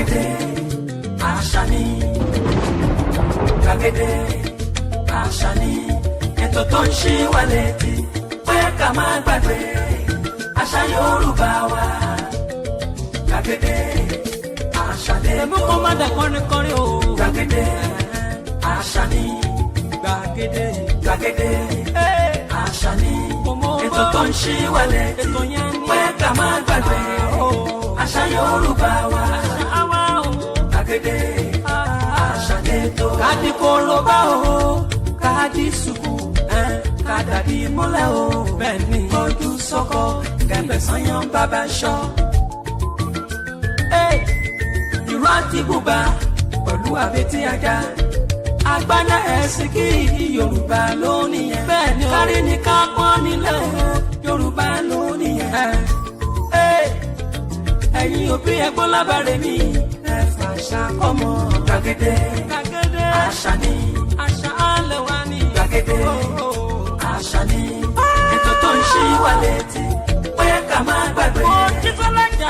gbàgede àṣà ni gbàgede àṣà ni ètò tó ń ṣí wa létí pé ká má gbàgbé àṣà Yorùbá wa gbàgede àṣà ni èmi kò má dà kọrin o gbàgede àṣà ni gbàgede àṣà ni ètò tó ń ṣí wa létí pé ká má gbàgbé àṣà Yorùbá wa gbàgede àṣà ni ètò. Kadi koroba o kadi suku kadadi mọ́lẹ̀ o bẹ́ẹ̀ni ojú sọkọ kẹfẹsán yan bàbá ṣọ. ìró àti bùbá pẹ̀lú àbètí ajá agbádá ẹ̀sìn kí Yorùbá lónìí yẹn. bẹ́ẹ̀ni o kárí ni ká pọ́n nílẹ̀ Yorùbá lónìí yẹn. ẹ̀yin òbí ẹ̀gbọ́n lábàárẹ̀ mi ẹ fàṣà kọ́mọ. gbàgede àṣà ni àṣà alẹ́ wa ni gbàgede àṣà ni ètò tó ń ṣí wa létí pé ká má gbàgbé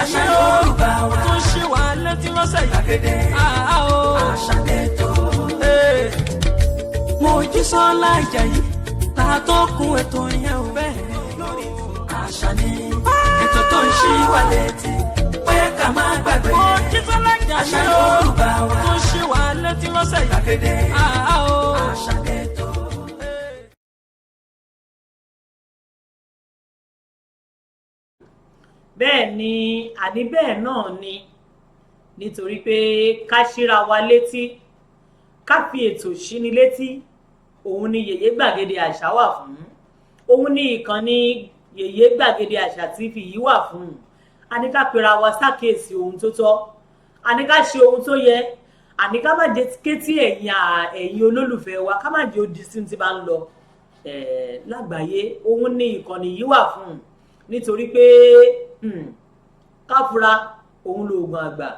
àṣà Yorùbá wa tó ṣí wa létí lọ́sẹ̀ yìí. gbàgede àṣà ni ètò. Mojísọ́lá Ìjàyí látọ́kùn ètò yẹn ò bẹ́ẹ̀ lórí àṣà ni ètò tó ń ṣí wa létí pé ká má gbàgbé àṣà Yorùbá wa tó ṣí wa létí lọ́sẹ̀ yìí. gbàgede àṣà ni ètò. bẹ́ẹ̀ ni àní bẹ́ẹ̀ náà ni nítorí pé ká ṣíra wa létí ká fi ètò ṣíni létí òun ni yèyé gbàgede àṣà wà fún òun ni ìkànnì yèyé gbàgede àṣà TV yìí wà fún àní ká pera wa ṣàkíyèsí ohun tó tọ́ àní ká ṣe ohun tó yẹ àní ká má jẹ́ kétí ẹ̀yin olólùfẹ́ wa ká má jẹ́ odi sí ti bá ń lọ lágbàáyé òun ni ìkànnì yìí wà fún nítorí pé ká fura òun lóògùn àgbà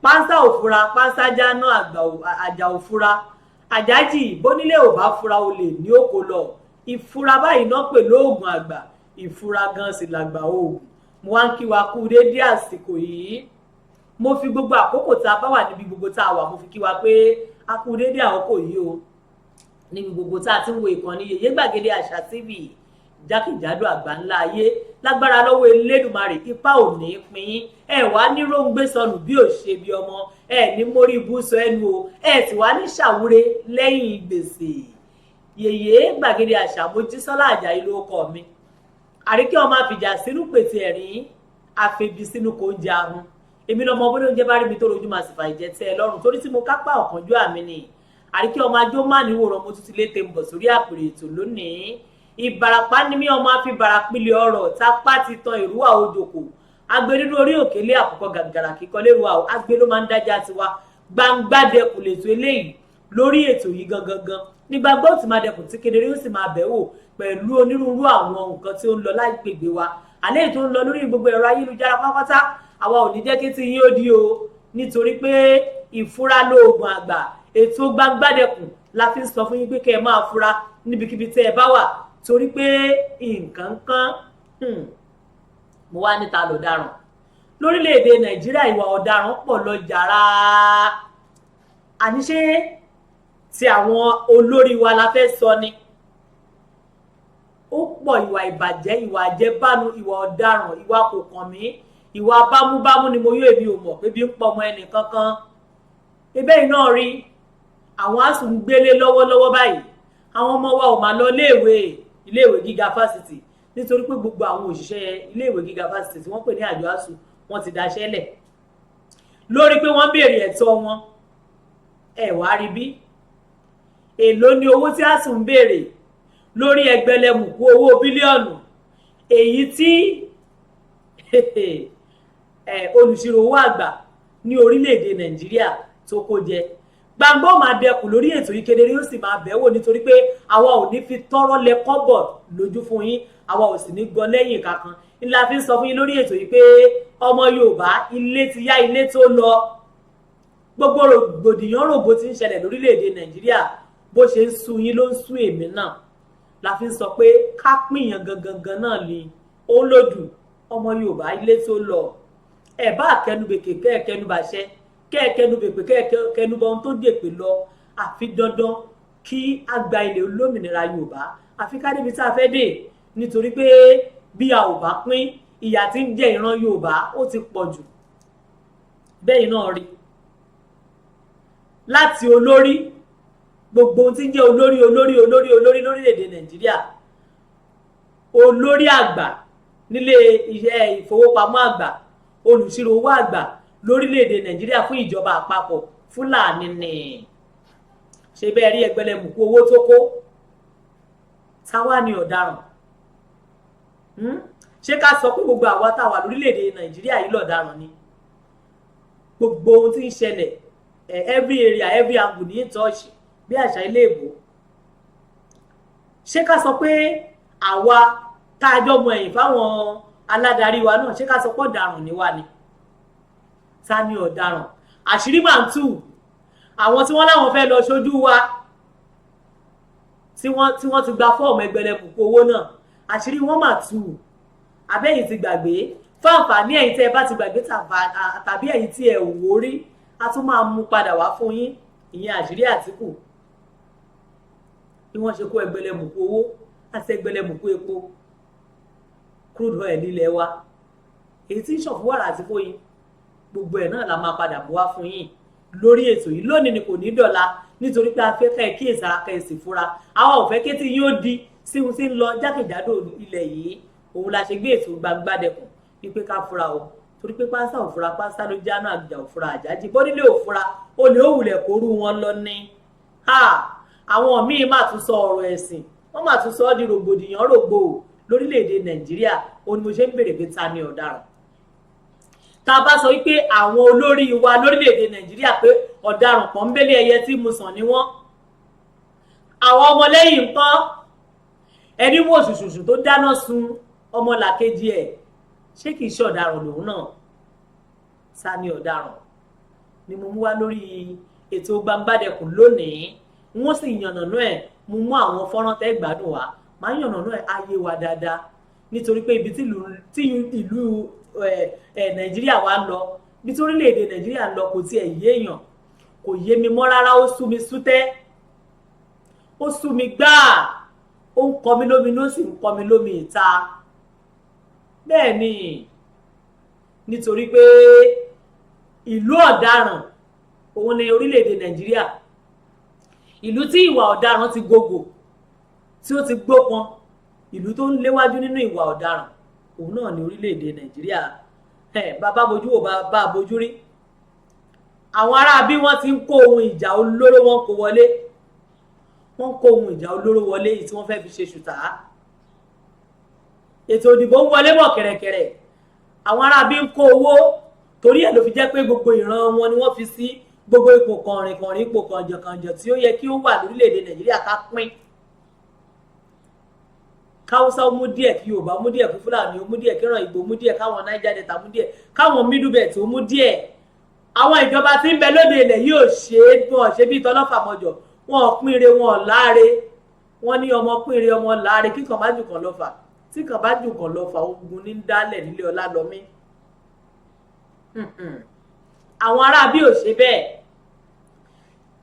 pánsá ò fura pánsá jáná àjà ò fura àjájì bónílé ò bá fura olè ní òkò lọ ìfura báyìí náà pè lóògùn àgbà ìfura gan sì làgbà oògùn mo wá ń kí wa kú déédéé àsìkò yìí mo fi gbogbo àkókò tá a bá wà níbi gbogbo tá a wà mo fi kí wa pé a kú déédéé àkókò yìí o níbi gbogbo tá a ti ń wo ìkànnì yèyé gbàgede àṣà TV jákèjádò àgbáńlá ayé lágbára lọ́wọ́ Elédùmarè ipa ò ní pín ẹ wá ní róńgbé sọnù bí ò ṣe bí ọmọ ẹ ní mórí ibùsọ ẹnu o ẹ sì wá ní ṣàwúre lẹ́yìn gbèsè. yèyé gbàgede àṣà Mojísọ́lá Àjàyí ló kọ mi àríkẹ́ ọmọ àfìjà sínú pèsè ẹ̀rín àfẹ̀bí sínú kò ń jẹ ahun èmi lọmọ bó ló ń jẹ bá rí mi tó rojú màá sì fà ìjẹ tẹ ẹ lọ́rùn torí tí mo kápá ọ̀kánjú àmì ni àríkẹ́ ọmọ ajó má níwòrán mo tún ti lété ń bọ̀ sórí àpèrè ètò lónìí ìbàràpá ni mí ọmọ àfi bàràpìlẹ̀ ọ̀rọ̀ tápá ti tan ìrúwà òjòkó agbe nínú orí òkèlè àkùkọ gàgàrà kíkọ lérúwà agbe ló máa ń dájà tiwa gbangba dẹkùn lètò eléyìí lórí ètò yìí gangan ní gbangba ó ti máa dẹkùn tí kedere ó sì máa bẹ̀wò pẹ̀lú onírúurú àwọn nǹkan tí ó ń lọ lágbègbè wa àlẹ́ ètò ń lọ lórí gbogbo ẹ̀rọ ayélujára pátápátá àwa ò ní jẹ́ kí ti yín ó di o nítorí pé ìfura lóògùn àgbà ètò gbangba dẹkùn la fi ń sọ fún yín pé kẹ́ ẹ máa fura níbikíbi tẹ́ ẹ bá wà torí pé nǹkan kan mo wá níta lọ̀daràn lórílẹ̀‐èdè Nàìjíríà ìwà ọ̀daràn pọ̀ lọ jàrá àníṣe tí àwọn olórí wa la fẹ́ sọ ni ó pọ̀ ìwà ìbàjẹ́ ìwà àjẹbánu ìwà ọ̀daràn ìwà kò kàn mí ìwà bámúbámú ni mo yóò èmi ò mọ̀ pé bí ń pọ̀ ọmọ ẹnì kankan ebe iná rí àwọn asùn gbélé lọ́wọ́lọ́wọ́ báyìí àwọn ọmọ wa ò máa lọ iléèwé gíga fásitì nítorí pé gbogbo àwọn òṣìṣẹ́ iléèwé gíga fásitì tí wọ́n pè ní àjọ ASUU wọ́n ti daṣẹ́ lẹ̀ lórí pé wọ́n béèrè ẹ̀tọ́ wọn ẹ wá rí bí èló ni owó tí ASUU ń béèrè lórí ẹgbẹ̀lẹ́mùkú owó bílíọ̀nù èyí tí olùṣirò owó àgbà ní orílẹ̀-èdè Nàìjíríà tó kó jẹ gbàngbọ́n máa dẹkùn lórí ètò yìí kedere yóò sì máa bẹ̀wò nítorí pé àwa ò ní fi tọ́rọ́ lẹ kọ́bọ̀ lójú fún yín àwa ò sì ní gbọ́ lẹ́yìn kankan ńlá fi ń sọ fún yín lórí ètò yìí pé ọmọ Yorùbá ilé ti yá ilé tó lọ gbogbo rògbòdìyàn rògbò tí ń ṣẹlẹ̀ lórílẹ̀‐èdè Nàìjíríà bó ṣe ń sú yín ló ń sú èmi náà la fi ń sọ pé ká pìyàn gangan náà ni ó lòdù ọmọ Yorùbá ilé tó lọ ẹ̀ bá àkẹnubèkè kẹ́ẹ̀kẹnubàṣẹ kẹ́ẹ̀kẹ́nu bèpè kẹ́ẹ̀kẹ́nu bọ ohun tó dèpè lọ àfi dandan kí a gba ilẹ̀ olómìnira Yorùbá àfi ká débi tá a fẹ́ dé nítorí pé bí a ò bá pín ìyà tí ń jẹ ìran Yorùbá ó ti pọ̀ jù bẹ́ẹ̀ náà rí láti olórí gbogbo ohun tí ń jẹ́ olórí lórílẹ̀‐èdè Nàìjíríà olórí àgbà nílé iṣẹ́ ìfowópamọ́ àgbà olùṣírò owó àgbà lórílẹ̀‐èdè Nàìjíríà fún ìjọba àpapọ̀ Fúlàní ni ṣe bẹ́ẹ̀ rí ẹgbẹ̀lẹ́mùkú owó tó kó táwa ni ọ̀daràn ṣé ká sọ pé gbogbo àwa táwa lórílẹ̀‐èdè Nàìjíríà yìí lọ̀daràn ni gbogbo ohun tí ń ṣẹlẹ̀ every area every angle ní ìtọ́ọ̀ṣì bí àṣà ilé ìbò ṣé ká sọ pé àwa tá a jọ mọ ẹ̀yìn fáwọn aládarí wa náà ṣé ká sọ pé ọ̀daràn ni wá ni ta ni ọ̀daràn àṣírí máa ń tú àwọn tí wọ́n láwọn fẹ́ lọ ṣojú wa tí wọ́n ti gba fọ́ọ̀mù ẹgbẹ̀lẹ́mùkú owó náà àṣírí wọn máa tú abẹ́yìn ti gbàgbé fáǹfààní ẹ̀yin tí ẹ bá ti gbàgbé tàbí ẹ̀yin tí ẹ wò rí a tún máa mú padà wá fún yín ìyẹn àṣírí Àtíkù bí wọ́n ṣe kó ẹgbẹ̀lẹ́mùkú owó àti ẹgbẹ̀lẹ́mùkú epo crude oil nílẹ̀ wa èyí tí ń ṣọ̀fún wàrà àti fóyin gbogbo ẹ̀ náà la máa padà bọ́ wá fún yín lórí ètò yìí lónìí ni kò ní dọ̀la nítorí pé a fẹ́ ká ẹ kíyèsí ara ká ẹ sì fura àwa ò fẹ́ kétí yín ó di síhun tí ń lọ jákèjádò ilẹ̀ yìí òun la ṣe gbé ètò Gbangbadẹkùn wípé ká fura o torí pé pánsá ò fura pánsá ló jáná àgbà ò fura àjájì bọ́dílé ò fura olè ó wulẹ̀ kóru wọn lọ ní àwọn míín máa tún sọ ọ̀rọ̀ ẹ̀sìn wọ́n máa tún sọ ọ́ di rògbòdìyàn rògbò lórílẹ̀‐èdè Nàìjíríà òun ni mo ṣe ń béèrè pé ta ni ọ̀daràn tá a bá sọ wípé àwọn olórí wa lórílẹ̀‐èdè Nàìjíríà pé ọ̀daràn pọ́nbélé ẹyẹ tí mo sàn ni wọ́n àwọn ọmọlẹ́yìn nǹkan ẹni wò ṣùṣùṣù tó dáná sun ọmọlàkejì ẹ̀ ṣé kìí ṣe ọ̀daràn lòun náà ta ni ọ̀daràn ni mo mú wá lórí ètò Gbangbadẹkùn lónìí wọ́n sì yànnàná ẹ̀ mo mú àwọn fọ́nrán tẹ́ gbádùn wá máa yànnàná ẹ̀ ayé wa dáadáa nítorí pé ibi tí ìlú Nàìjíríà wa ń lọ bí tí orílẹ̀-èdè Nàìjíríà ń lọ kò tiẹ̀ yéèyàn kò yé mi mọ́ rárá ó sú mi sútẹ́ ó sú mi gbáà ó ń kọ mi lómi ló sì ń kọ mi lómi ìta bẹ́ẹ̀ ni nítorí pé ìlú ọ̀daràn òun ni orílẹ̀-èdè Nàìjíríà ìlú tí ìwà ọ̀daràn ti gbogbo tí ó ti gbópọn ìlú tó ń léwájú nínú ìwà ọ̀daràn òun náà ni orílẹ̀-èdè Nàìjíríà bàbá bojú wò bàbá bojú rí àwọn ará bí wọ́n ti ń kó ohun ìjà olóró wọn kó wọlé wọ́n kó ohun ìjà olóró wọlé yìí tí wọ́n fẹ́ fi ṣe ṣùtá ètò ìdìbò ń wọlé bọ̀ kẹ̀rẹ̀kẹ̀rẹ̀ àwọn ará bí ń kó owó torí ẹ̀ ló fi jẹ́ pé gbogbo ìran wọn ni wọ́n fi sí gbogbo ipò kànrìnkànrìn ipò kànjọ̀kànjọ̀ tí ó yẹ kí ó wà lórílẹ̀‐èdè Nàìjíríà ká pín káwùsá ó mú díẹ̀ kí Yorùbá mú díẹ̀ kí Fúlàní ó mú díẹ̀ kí ìran Ìgbò mú díẹ̀ káwọn Niger Delta mú díẹ̀ káwọn Middle Belt ó mú díẹ̀ àwọn ìjọba tí ń bẹ lóde ilẹ̀ yóò ṣe bí tọlọ́fàmọjọ wọn ò pínre wọn ò láre wọn ní ọmọ pínre ọmọ láre kíkan bá jù kan lọ́fà tí kan bá jù kan lọ́fà ogun ní dálẹ̀ nílé Ọlálọ́mí àwọn ará bí ò ṣe bẹ́ẹ̀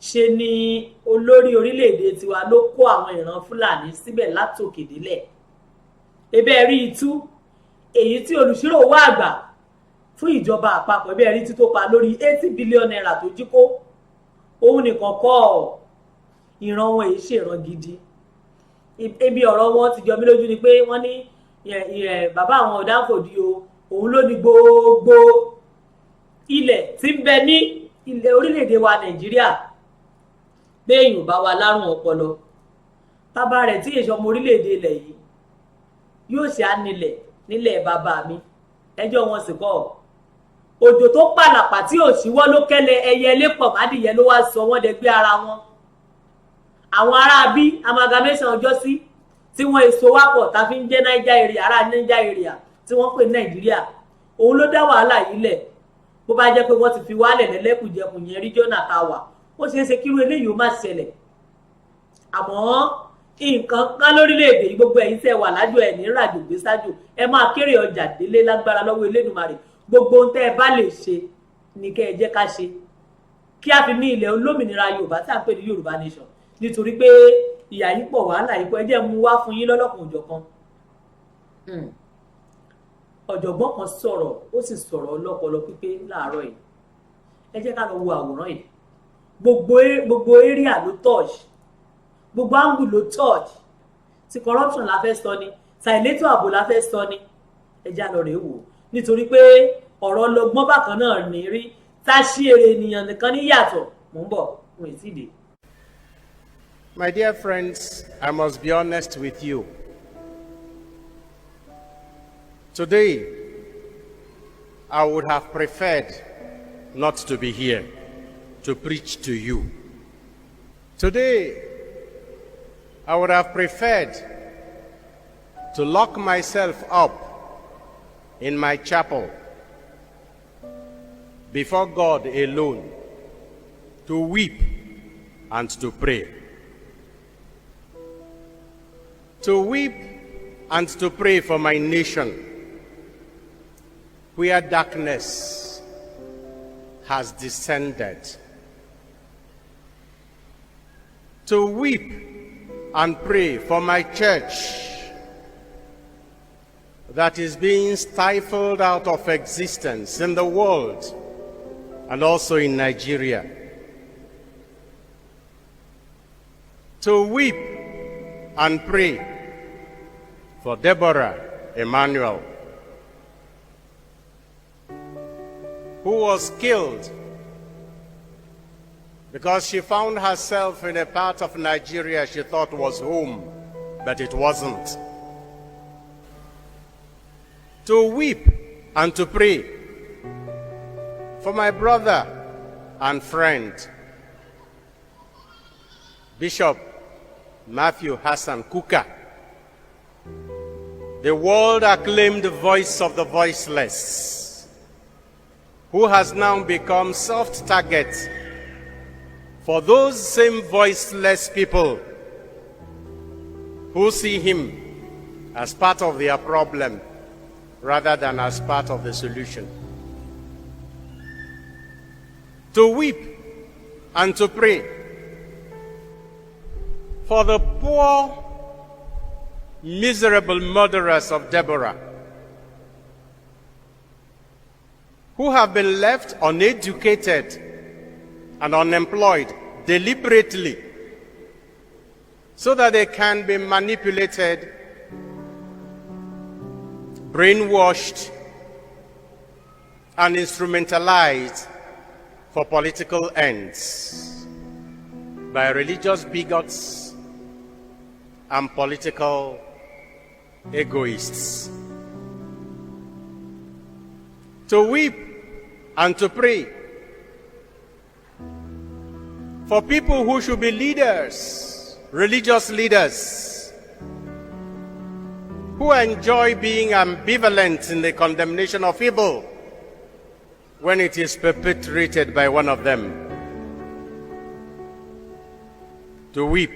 ṣe ni olórí orílẹ̀-èdè tiwa ló kó àwọn ìran Fúlàní síbẹ̀ látòkè délẹ̀ ebe rí itú èyí tí olùṣírò owó àgbà fún ìjọba àpapọ̀ ebe rí tító pa lórí 80 billion naira tó jí kó òun nìkan kọ́ ìran wọn èyí ṣèràn gidi ebi ọ̀rọ̀ wọn ti jọ mí lójú ni pé wọ́n ní bàbá àwọn Ọ̀dànfòdì òun ló ní gbogbo ilẹ̀ tí ń bẹ ní ilẹ̀ orílẹ̀-èdè wa Nàìjíríà béèyàn bá wa lárùn ọpọlọ bàbá rẹ̀ tí èso ọmọ orílẹ̀-èdè ilẹ̀ yìí yóò ṣe ánilẹ̀ nílẹ̀ bàbá mi ẹjọ́ wọn sì kọ́ òjò tó pàlàpà tí ò síwọ́ ló kẹ́lẹ̀ ẹyẹ lépọ̀ mádìyẹ ló wá sọ wọ́n dẹgbẹ́ ara wọn àwọn ará bí amalgamation ọjọ́ sí tí wọ́n èso wápọ̀ tá fi ń jẹ́ Niger area ará Niger area tí wọ́n pè Nàìjíríà òun ló dá wàhálà yìí lẹ̀ bó bá jẹ́ pé wọ́n ti fi wálẹ̀ lẹ́lẹ́kùnjẹkùn yẹn regional tá wà ó ṣeé ṣe kírú eléyìí ó má ṣẹlẹ̀ àmọ́ nǹkan kan lórílẹ̀‐èdè yìí gbogbo ẹ̀yin tẹ́ wà lájò ẹ̀ ní ràjò gbé sájò ẹ máa kéré ọjà délé lágbára lọ́wọ́ Elédùmarè gbogbo ohun tẹ́ ẹ bá lè ṣe ni kẹ́ ẹ jẹ́ ká ṣe kí a fi ní ilẹ̀ olómìnira Yorùbá tí a ń pè ní Yorùbá nation nítorí pé ìyà yìí pọ̀ wàhálà yìí pọ̀ ẹ jẹ́ mú wá fún yín lọ́lọ́kan òjọ̀kan. Ọ̀jọ̀gbọ́n kan sọ̀rọ̀ ó sì sọ̀rọ̀ ọlọ́pọlọ pípé láàárọ̀ yìí ẹ jẹ́ ká lọ wo àwòrán yìí gbogbo area ló touch gbogbo angle ló touch ti corruption la fẹ́ sọ ni ṣàìlétò ààbò la fẹ́ sọ ni ẹ já lọ rèé wò nítorí pé ọ̀rọ̀ lọ́gbọ́n bákan náà ní rí tá ṣí èrè ènìyàn nìkan ní yàtọ̀ mò ń bọ̀ wọn ì tí ì dé. My dear friends, I must be honest with you. Today, I would have preferred not to be here to preach to you. Today, I would have preferred to lock myself up in my chapel before God alone, to weep and to pray. To weep and to pray for my nation, where darkness has descended. To weep and pray for my church that is being stifled out of existence in the world and also in Nigeria. To weep and pray for Deborah Emmanuel, who was killed because she found herself in a part of Nigeria she thought was home, but it wasn't. To weep and to pray for my brother and friend, Bishop Matthew Hassan Kuka, the world-acclaimed voice of the voiceless, who has now become soft target for those same voiceless people who see him as part of their problem rather than as part of the solution. To weep and to pray for the poor, miserable murderers of Deborah, who have been left uneducated and unemployed deliberately so that they can be manipulated, brainwashed, and instrumentalized for political ends by religious bigots and political egoists. To weep and to pray for people who should be leaders, religious leaders, who enjoy being ambivalent in the condemnation of evil when it is perpetrated by one of them. To weep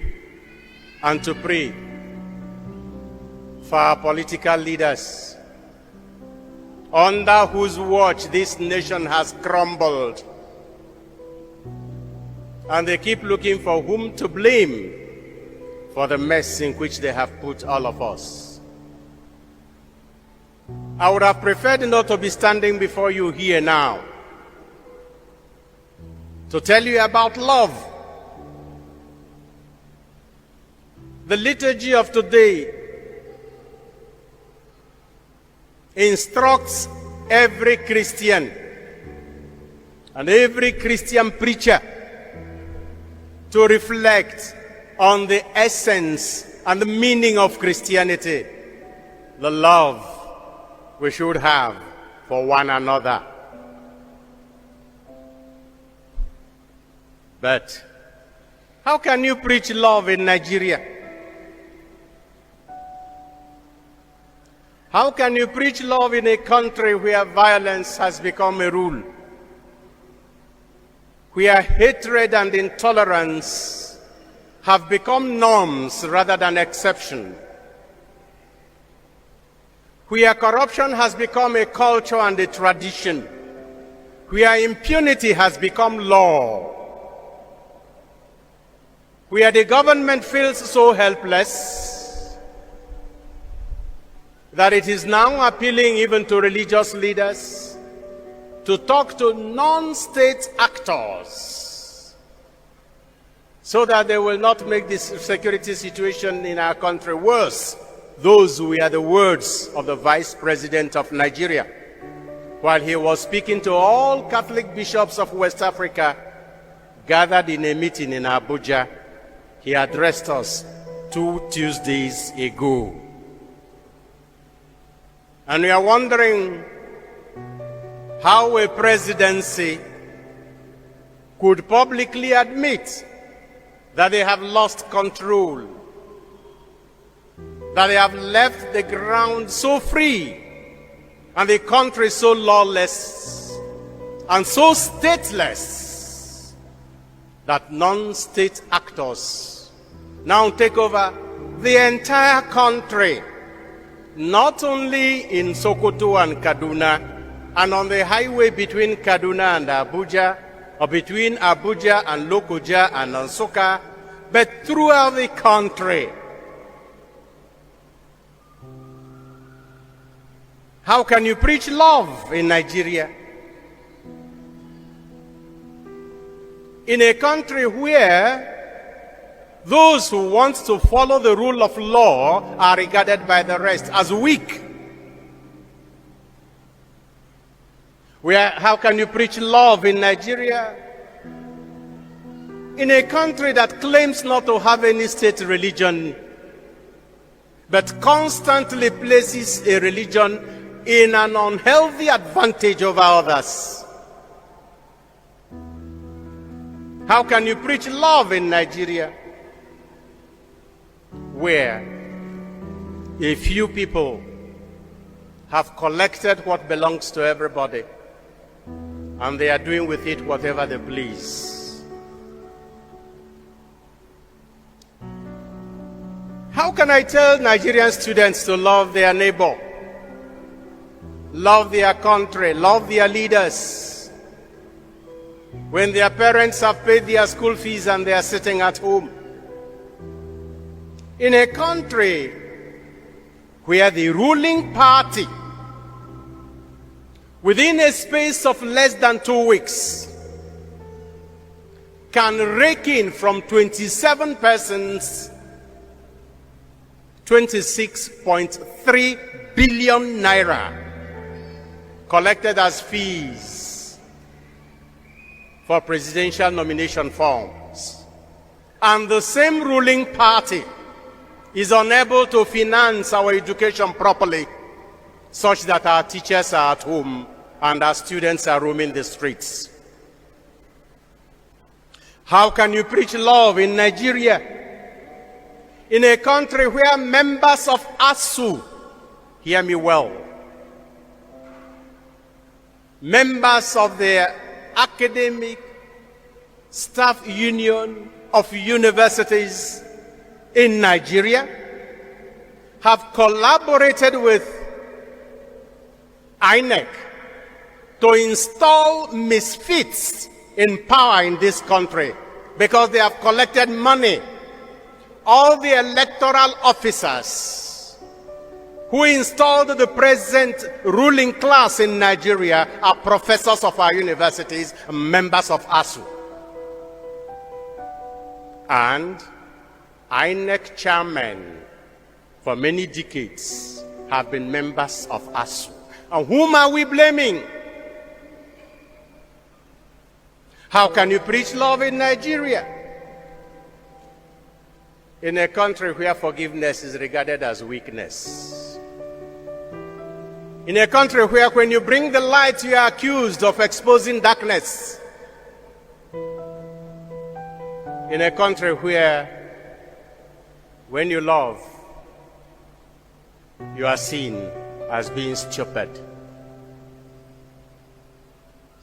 and to pray for our political leaders, under whose watch this nation has crumbled, and they keep looking for whom to blame for the mess in which they have put all of us. I would have preferred not to be standing before you here now to tell you about love. The liturgy of today instructs every Christian and every Christian preacher to reflect on the essence and the meaning of Christianity, the love we should have for one another. But how can you preach love in Nigeria? How can you preach love in a country where violence has become a rule, where hatred and intolerance have become norms rather than exception, where corruption has become a culture and a tradition, where impunity has become law, where the government feels so helpless that it is now appealing even to religious leaders to talk to non-state actors so that they will not make this security situation in our country worse. Those were the words of the Vice President of Nigeria while he was speaking to all Catholic bishops of West Africa gathered in a meeting in Abuja. He addressed us 2 Tuesdays ago. And we are wondering how a presidency could publicly admit that they have lost control, that they have left the ground so free and the country so lawless and so stateless that non-state actors now take over the entire country, not only in Sokoto and Kaduna, and on the highway between Kaduna and Abuja, or between Abuja and Lokoja and Nsukka, but throughout the country. How can you preach love in Nigeria? In a country where those who want to follow the rule of law are regarded by the rest as weak. How can you preach love in Nigeria? In a country that claims not to have any state religion, but constantly places a religion in an unhealthy advantage over others. How can you preach love in Nigeria, where a few people have collected what belongs to everybody and they are doing with it whatever they please? How can I tell Nigerian students to love their neighbor, love their country, love their leaders, when their parents have paid their school fees and they are sitting at home? In a country where the ruling party, within a space of less than 2 weeks, can rake in from 27 persons 26.3 billion naira collected as fees for presidential nomination forms. And the same ruling party is unable to finance our education properly, such that our teachers are at home and our students are roaming the streets. How can you preach love in Nigeria, in a country where members of ASU, hear me well, members of the academic staff union of universities in Nigeria have collaborated with INEC to install misfits in power in this country because they have collected money. All the electoral officers who installed the present ruling class in Nigeria are professors of our universities, members of ASU. And INEC chairmen for many decades have been members of ASU. And whom are we blaming? How can you preach love in Nigeria, in a country where forgiveness is regarded as weakness? In a country where when you bring the light, you are accused of exposing darkness? In a country where when you love, you are seen as being stupid?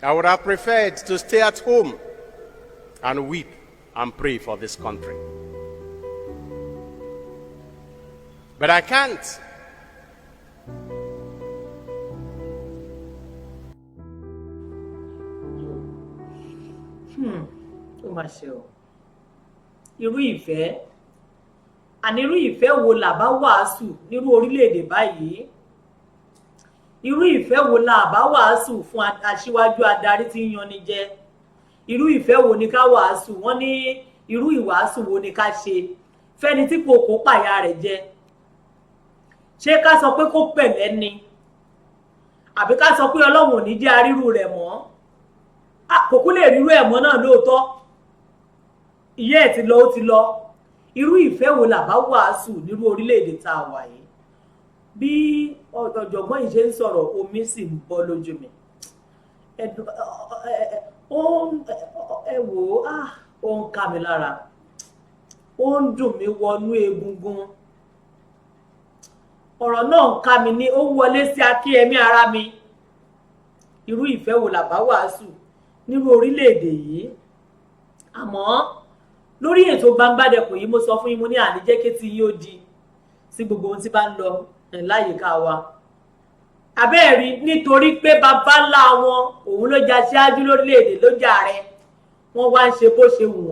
I would have preferred to stay at home and weep and pray for this country. But I can't. irú ìfẹ́ àní irú ìfẹ́ wo là bá wàásù nírú orílẹ̀-èdè báyìí irú ìfẹ́ wo là bá wàásù fún aṣíwájú adarí tí ń yanni jẹ irú ìfẹ́ wo ni ká wàásù wọ́n ní irú ìwàásù wo ni ká ṣe fẹ́ni tí kò kó pàyà rẹ̀ jẹ ṣé ká sọ pé kó pẹ̀lẹ́ ni àbí ká sọ pé Ọlọ́run ò ní jẹ́ arírú rẹ̀ mọ́ àkókò lè rírú ẹ̀ mọ́ náà lóòótọ́ ìyẹ́ ẹ̀ ti lọ ó ti lọ irú ìfẹ́ wo là bá wàásù nírú orílẹ̀-èdè tá a wà yìí bí ọ̀jọ̀gbọ́n yìí ṣe ń sọ̀rọ̀ omi sì ń bọ́ lójú mi ẹ wò ó ń ká mi lára ó ń dùn mí wọnú egungun ọ̀rọ̀ náà ń ká mi ní ó wọlé sí akíyẹmí ara mi irú ìfẹ́ wo là bá wàásù nírú orílẹ̀-èdè yìí àmọ́ lórí ètò Gbangbadẹkùn yìí mo sọ fún yín mo ní àníjẹ́ kétí yín ó di sí gbogbo ohun tí bá ń lọ láyìíká wa abẹ́ẹ̀rí nítorí pé bàbá ńlá wọn òun ló jà síájú lórílẹ̀-èdè ló jà rẹ wọ́n wá ń ṣe bó ṣe wù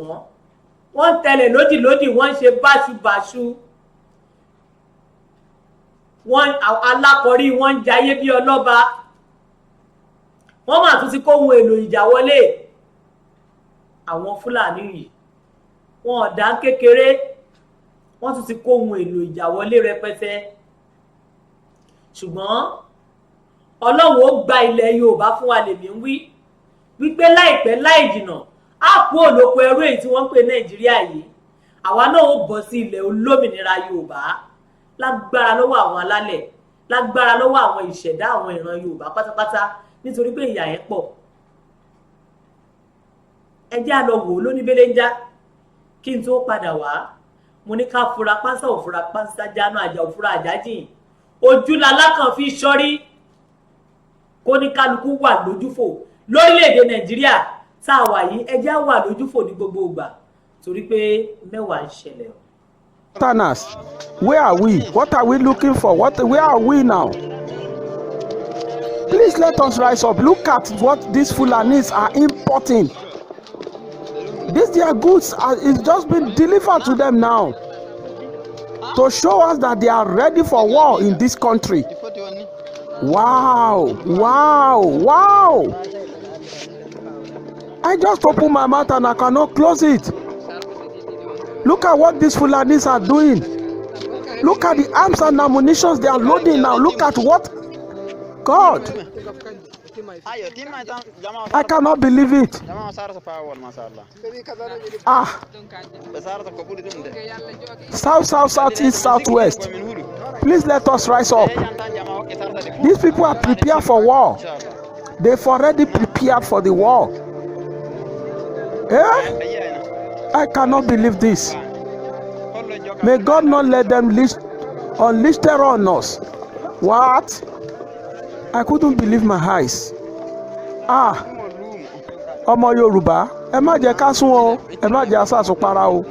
wọ́n ń tẹ̀lé lódìlódì wọ́n ń ṣe báṣubàṣu wọ́n alákọ̀rí wọ́n ń jayé bí ọlọ́ba wọ́n mà tún ti kó ohun èlò ìjà wọlé àwọn Fúlàní yìí wọn ọ̀dà kékeré wọ́n tún ti kó ohun èlò ìjà wọlé rẹpẹtẹ ṣùgbọ́n Ọlọ́run ó gba ilẹ̀ Yorùbá fún wa lèmi ń wípé láìpẹ́ láì jìnnà á kú olóko ẹrú èyí tí wọ́n ń pè Nàìjíríà yìí àwa náà ó bọ́ sí ilẹ̀ olómìnira Yorùbá lágbára lọ́wọ́ àwọn alálẹ̀ lágbára lọ́wọ́ àwọn ìṣẹ̀dá àwọn ìran Yorùbá pátápátá nítorí pé ìyà ẹ̀ pọ̀ ẹ jẹ́ á lọ wò ó lóníbélénjá kí n tó padà wá mo ní ká fura pásá òfura pásá jáná àjà òfura àjájìn ojú lalákàn fi ṣọ́rí kó ní kálukú wà lójúfò lórílẹ̀‐èdè Nàìjíríà tá a wà yìí ẹ jẹ́ á wà lójúfò ní gbogbo ìgbà torí pé mẹ́wàá ń ṣẹlẹ̀ o. Tanas, where are we? What are we looking for? Where are we now? Please let us rise up. Look at what these Fulanis are importing. Their goods is just been delivered to them now to show us that they are ready for war in this country. Wow, wow, wow. I just opened my mouth and I cannot close it. Look at what these Fulanis are doing. Look at the arms and ammunition they are loading now. Look at what? God. I cannot believe it. South, east, southwest. Please let us rise up. These people are prepared for war. They've already prepared for the war. I cannot believe this. May God not let them unleash terror on us. What? I couldn't believe my eyes. Ọmọ Yorùbá, ẹ má jẹ́ ká sún o, ẹ má jẹ́ àsàsùpara o.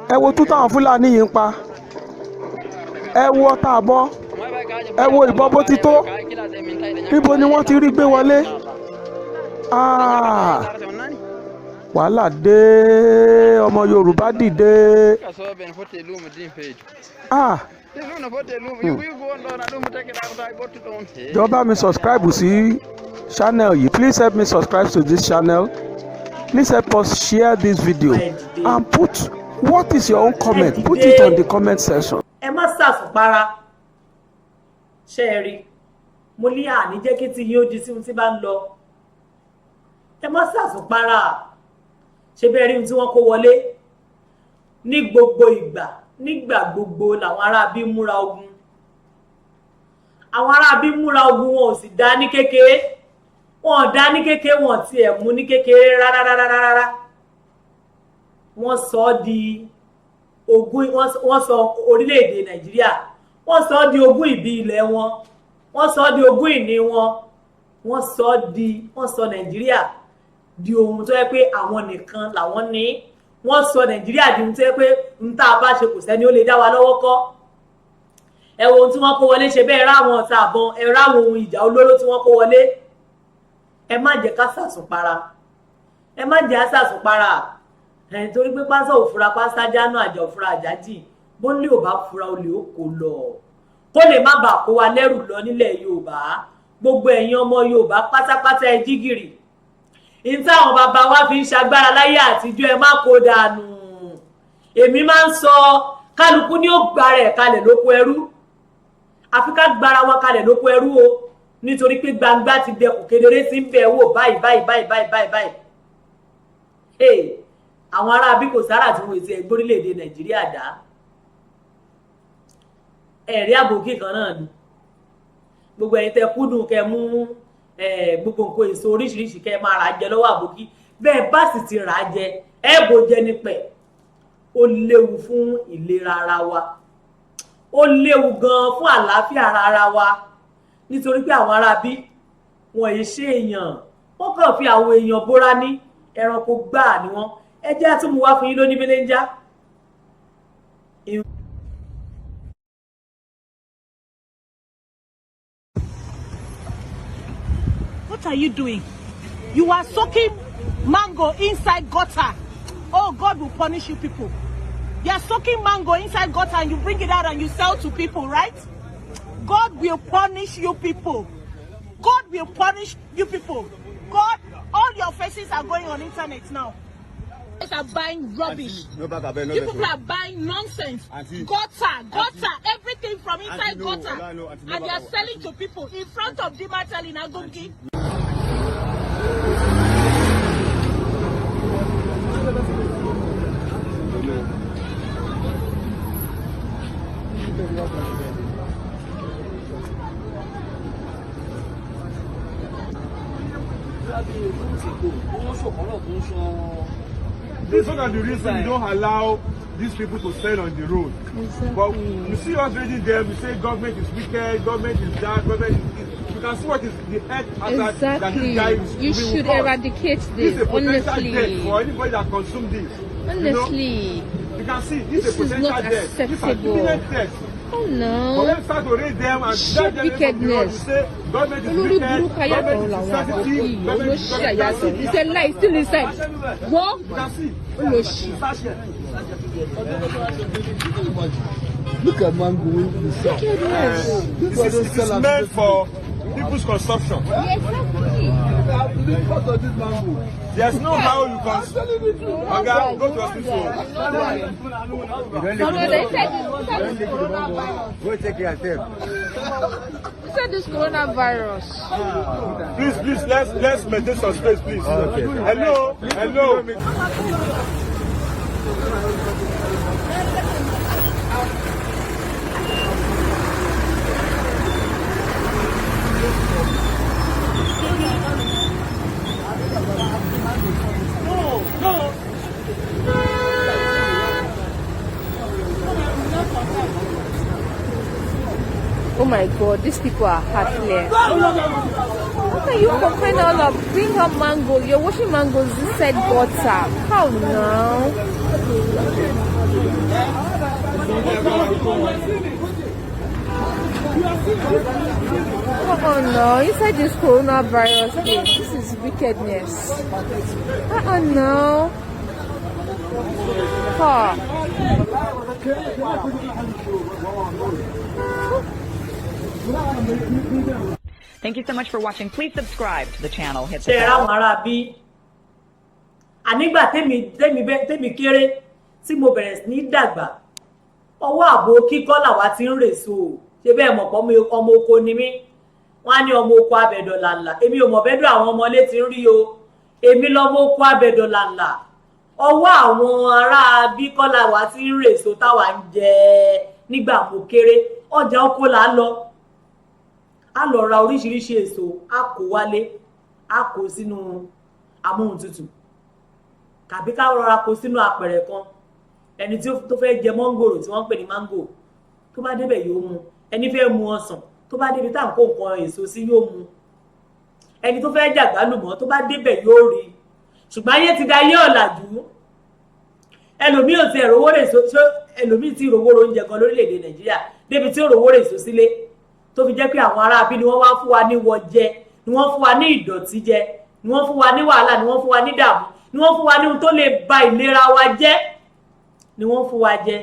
Ẹ wo tútàwọn Fúlàní yìí ń pa. Ẹ wo ọta àbọ̀. Ẹ wo ìbọn bó ti tó. Níbo ni wọ́n ti rí gbé wọlé? Wàhálà dé, ọmọ Yorùbá dìde. Jọ̀ọ́ mi subscribe sí channel yìí. Please help me subscribe to this channel. Please help us share this video and put what is your own comment. Put it on the comment section. Ẹ má ṣàṣùpara ṣe é rí mo ní àní jẹ́ kí tí yín ó di sí ohun tí bá ń lọ. Ẹ má ṣàṣùpara ṣe bẹ́ẹ̀ rí ohun tí wọ́n kó wọlé ní gbogbo ìgbà nígbà gbogbo làwọn aráabí múra ogun. Àwọn aráabí múra ogun wọn ò sì dá ní kékeré. Wọn ò dá ní kékeré, wọn ti ẹ̀ mú ní kékeré rárá. Wọ́n sọ ọ́ di ogún, wọ́n sọ orílẹ̀-èdè Nàìjíríà, wọ́n sọ ọ́ di ogún ìbí ilẹ̀ wọn, wọ́n sọ ọ́ di ogún ìní wọn, wọ́n sọ Nàìjíríà di ohun tó yẹ pé àwọn nìkan làwọn ní. Wọ́n sọ Nàìjíríà di ohun tó yẹ pé ń tá a bá ṣe kò sẹ́ni ó lè dá wa lọ́wọ́ kọ́. Ẹ wo ohun tí wọ́n kó wọlé ṣe bẹ́ẹ̀ ráwọn ọ̀tá àbọn, ẹ ráwọn ohun ìjà olóró tí wọ́n kó wọlé. Ẹ má jẹ́ ká ṣàṣùpara, ẹ má jẹ́ àṣàṣùpara. torí pé pásá ò fura pásá jáná àjà ò fura àjájì bó lè ò bá fura olè ó kó lọ kó lè má bàa kó wa lẹ́rù lọ nílẹ̀ Yorùbá gbogbo ẹ̀yin ọmọ Yorùbá pátápátá ẹ jí gìrì ní táwọn bàbá wa fi ń ṣagbára láyé àtijọ́ ẹ má kó dànù èmi máa ń sọ kálukú ní ó gbára ẹ̀ kalẹ̀ lóko ẹrú àfi ká gbára wa kalẹ̀ lóko ẹrú o nítorí pé gbangba ti dẹkùn kedere sí ń bẹ̀ wò báyìí àwọn ará bí kò sára tí wọ́n ti ẹ̀ gbórílẹ̀-èdè Nàìjíríà dá ẹ̀rí àbòkí kan náà ni gbogbo ẹ̀yin tẹ́ kúndùn kẹ́ mú gbogbo nǹkan èso oríṣiríṣi kẹ́ máa rà jẹ lọ́wọ́ àbòkí bẹ́ẹ̀ bá sì ti rà á jẹ ẹ bò jẹ nípẹ̀ ó léwu fún ìlera ara wa ó léwu gan fún àlàáfíà ara wa nítorí pé àwọn ará bí wọn yìí ṣe èèyàn wọn kàn fi àwọn èèyàn bóra ní ẹranko gbáà ni wọn ẹ jẹ́ àtúmù wá fún yín lóní belenja. What are you doing? You are soaking mango inside gutter. Oh, God will punish you people. You are soaking mango inside gutter and you bring it out and you sell to people, right? God will punish you people. God will punish you people. God, all your faces are going on internet now. You guys are buying rubbish. You people are buying nonsense. Gutter, everything from inside gutter. And they are selling to people in front of Dimatel in Agungi. This is one of the reasons we don't allow these people to sell on the road. Exactly. But you see us reading them, we say government is wicked, government is that, government is... You can see what is the head hazard that this guy is. You should eradicate this, is a potential death for anybody that consumes this. Honestly. You can see this is a potential death. This is an imminent death. Oh no. But when you start to read them and shit wickedness. You say government is wicked, government is sensitive, government is sensitive. It's a lie, still inside. What? You can see. Look at mango. This is meant for people's consumption. Yes, exactly. Because of this mango. There's no how you can. Okay, go to hospital. No, they said Go take care of yourself. You said this coronavirus. Please, let's maintain some space, please. Okay. Hello. Oh my God, these people are heartless. How can you complain all of bring up mango? You're washing mangoes inside gutter. How now? Oh no, inside this coronavirus thing, this is wickedness. Oh no. Thank you so much for watching. Please subscribe to the channel. Hit the ṣe bell. àwọn ará bí ànígbà tèmi kéré tí mo bẹ̀rẹ̀ sí ní dàgbà ọwọ́ àbò kíkọ́ làwa ti ń rèso ṣe bẹ́ẹ̀ mọ̀ pọ́ ọmọ oko ni mí wọ́n á ní ọmọ oko abẹ̀dọ̀ làǹlà èmi ò mọ̀ bẹ́dọ̀ àwọn ọmọlé ti ń rí o èmi lọ́mọ oko abẹ̀dọ̀ làǹlà ọwọ́ àwọn ará bí kọ́ làwa ti ń rèso táwa ń jẹ nígbà mo kéré ọjà oko là ń lọ a lọ ra oríṣiríṣi èso a kó wálé a kó sínú amóhuntutù tàbí ká rọra kó sínú apẹ̀rẹ̀ kan ẹni tó fẹ́ jẹ mọ́ngòrò tí wọ́n ń pè ní mángò tó bá débẹ̀ yóò mu ẹni fẹ́ mu ọsàn tó bá débi tá à ń kó nǹkan èso sí yóò mu ẹni tó fẹ́ jàgbálùmọ́ tó bá débẹ̀ yóò rí ṣùgbọ́n ayé ti da ayé ọ̀làjú ẹlòmíì ò ti ẹ̀rọwó rè so ẹlòmíì ti rówó oúnjẹ kan lórílẹ̀‐èdè Nàìjíríà débi tí ó rówó rè so sílé tó fi jẹ́ pé àwọn ará bí ni wọ́n wá fún wa ní wọ jẹ ni wọ́n fún wa ní ìdọ̀tí jẹ ni wọ́n fún wa ní wàhálà ni wọ́n fún wa ní dààmú ni wọ́n fún wa ní ohun tó lè ba ìlera wa jẹ́ ni wọ́n fún wa jẹ.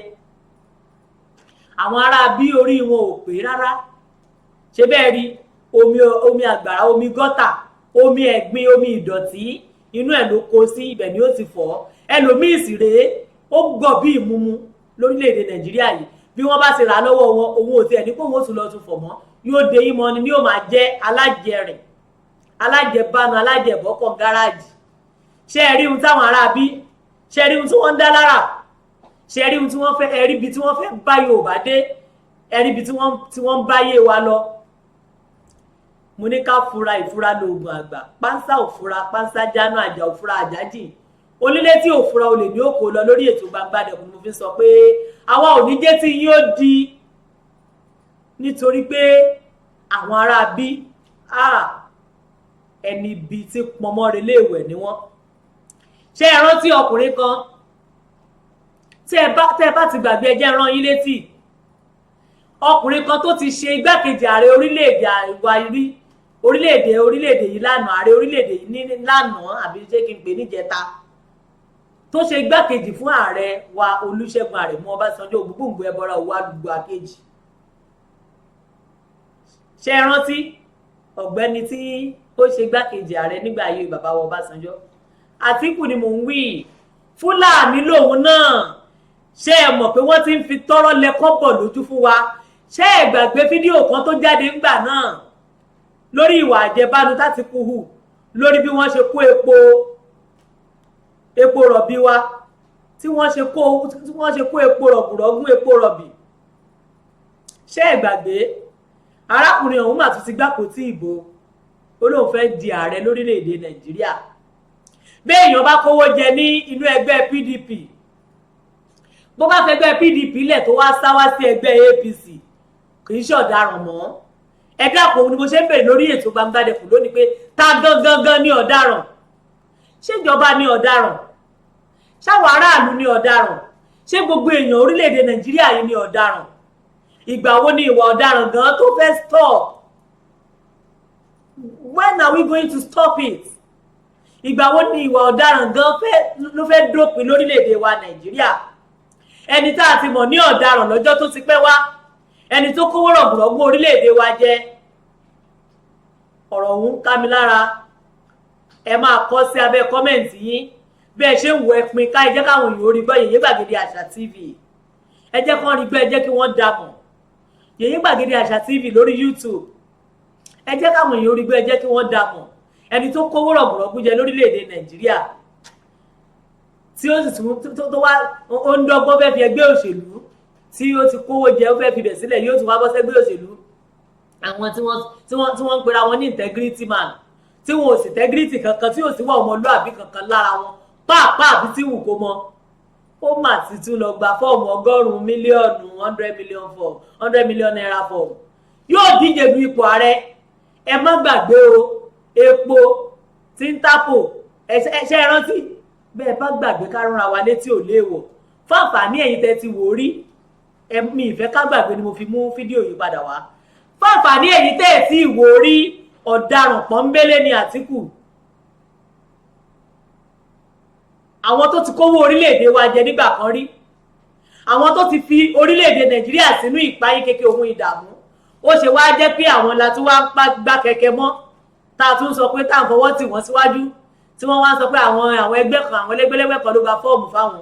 Àwọn ará bí orí wọn ò pé rárá. Ṣé bẹ́ẹ̀ rí omi àgbàrá, omi gọ́tà, omi ẹ̀gbin, omi ìdọ̀tí inú ẹ̀ ló kó sí, ibẹ̀ ni ó ti fọ́. Ẹlòmíì sì rèé ó gọ̀ bí ìmumu lórílẹ̀‐èdè Nàìjíríà yìí. Bí wọ́n bá ti rà lọ́wọ́ wọn, òun ò tiẹ̀ ní kó wọ́n tún lọ tún fọ̀ mọ́, yóò dé yín mọ́ ni yóò máa jẹ́ alájẹrìn, alájẹbánu, alájẹbọ́kọ̀ gáràjì. Ṣé ẹ rí ohun táwọn ará bí, ṣé ẹ rí ohun tí wọ́n ń dá lára, ṣé ẹ rí ohun tí wọ́n fẹ́, ẹ rí ibi tí wọ́n fẹ́ bá Yorùbá dé, ẹ rí ibi tí wọ́n ń báyé wa lọ. Mo ní ká fura, ìfura lóògùn àgbà. Pánsá òfura, pánsá jánu, àjà òfura, àjájì. Onílé tí òfura olè ní òkò lọ lórí ètò Gbangba Dẹkùn. Mo fi sọ pé àwa ò ní jẹ́ tí yín ó di, nítorí pé àwọn ará bí ẹni ibi tí pọnmọ́ relé ìwẹ̀ ni wọ́n. Ṣé ẹ rántí ọkùnrin kan tẹ́ ẹ bá ti gbàgbé, ẹ jẹ́ rán yín létí. Ọkùnrin kan tó ti ṣe igbákejì ààrẹ orílẹ̀-èdè àwa rí, orílẹ̀-èdè yìí lánàá, ààrẹ orílẹ̀-èdè yìí ní lánàá àbí ṣé kí n pè níjẹta, tó ṣe igbákejì fún ààrẹ wa Olúṣẹ́gun Àrẹ̀mú Ọbásanjọ́ ògbóǹgbò ẹbọra òwò àdúgbò àkejì. Ṣé ẹ rántí ọ̀gbẹ́ni tí ó ṣe igbákejì ààrẹ nígbà ayé bàbá wa Ọbásanjọ́? Àtíkù ni mò ń wí. Fúlàní lòun náà. Ṣé ẹ mọ̀ pé wọ́n ti ń fi tọ́rọ́ lẹ́kọ́ bọ̀ lójú fún wa? Ṣé ẹ gbàgbé fídíò kan tó jáde ńgbà náà lórí ìwà àjẹbánu tÁtíkù hù lórí bí wọ́n ṣe kó epo rọ̀bì wa, tí wọ́n ṣe kó epo rọ̀gùrọ̀gùn epo rọ̀bì? Ṣé ẹ gbàgbé? Arákùnrin ọ̀hún mà tún ti gbàpótí ìbò, ó lóun fẹ́ di ààrẹ lórílẹ̀‐èdè Nàìjíríà. Bí èèyàn bá kówó jẹ ní inú ẹgbẹ́ PDP, bó bá fẹ́ ẹgbẹ́ PDP lẹ̀ tó wá sáwá sí ẹgbẹ́ APC, kì í ṣe ọ̀daràn mọ́. Ẹ dákun ni mo ṣe ń bèrè lórí ètò Gbangba Dẹkùn lónìí pé ta gangan ní ọ̀daràn? Ṣé ìjọba ní ọ̀daràn? Ṣáwọn aráàlú ní ọ̀daràn? Ṣé gbogbo èèyàn orílẹ̀-èdè Nàìjíríà yìí ní ọ̀daràn? Ìgbà wo ni ìwà ọ̀daràn gan tó fẹ́ stop? When are we going to stop it? Ìgbà wo ni ìwà ọ̀daràn gan ló fẹ́ dópin lórílẹ̀-èdè wa Nàìjíríà? Ẹni tá a ti mọ̀ ní ọ̀daràn lọ́jọ́ tó ti pẹ́ wá, ẹni tó kówó rọ̀gùrọ̀gùn orílẹ̀-èdè wa jẹ. Ọ̀rọ̀ ọ̀hún ká mi lára. Ẹ máa kọ sí abẹ́ kọ́mẹ̀ǹtì yín bí ẹ ṣe ń wo ẹpin ká, ẹ jẹ́ káwọn èèyàn orí gbọ́ Yèyé Gbàgede Àṣà TV. Ẹ jẹ́ kán rí gbọ́, ẹ jẹ́ kí wọ́n dàmọ̀. Yèyé Gbàgede Àṣà TV lórí YouTube. Ẹ jẹ́ káwọn èèyàn orí gbọ́, ẹ jẹ́ kí wọ́n dàmọ̀. Ẹni tó kówó rọ̀gùrọ̀gùn jẹ lórílẹ̀-èdè Nàìjíríà, tí ó sì tún tó wá ó ń dọ́gbọ́n fẹ́ fi ẹgbẹ́ òṣèlú tí ó ti kówó jẹ ó fẹ́ fi bẹ̀ sílẹ̀, yóò tún wá bọ́ sẹ́gbẹ́ òṣèlú. Àwọn tí wọ́n ń pera wọn ní integrity man, tí wọn ò sì integrity kankan, tí ò sí wà ọmọlúàbí kankan lára wọn, pàápàá àbí tí wù kó mọ. Ó mà ti tún lọ gba fọ́ọ̀mù 100 mílíọ̀nù 100 million naira fọ́ọ̀mù. Yóò díje du ipò ààrẹ. Ẹ má gbàgbé o, epo tí ń tàpò, ṣe é rántí? Bẹ́ẹ̀ bá gbàgbé ká rán wa létí ò léèwọ̀. Fáǹfààní ẹ̀yin tẹ́ ti wò rí, mi ìfẹ́ ká gbàgbé ni mo fi mú fídíò yìí padà wá. Fáǹfààní ẹ̀yin tẹ́ ti wò rí, ọ̀daràn pọ́nbélé ni Àtíkù. Àwọn tó ti kówó orílẹ̀-èdè wa jẹ nígbà kan rí, àwọn tó ti fi orílẹ̀-èdè Nàìjíríà sínú ìpayín kékeré ohun ìdààmú. Ó ṣe wá jẹ́ pé àwọn la tún wá ń gbá kẹ̀kẹ́ mọ́, tá a tún sọ pé tá à ń fọwọ́ tì wọ́n síwájú, tí wọ́n wá sọ pé àwọn ẹgbẹ́ kan, àwọn ẹlẹ́gbẹ́lẹ́gbẹ́ kan ló gba fọ́ọ̀mù fáwọn.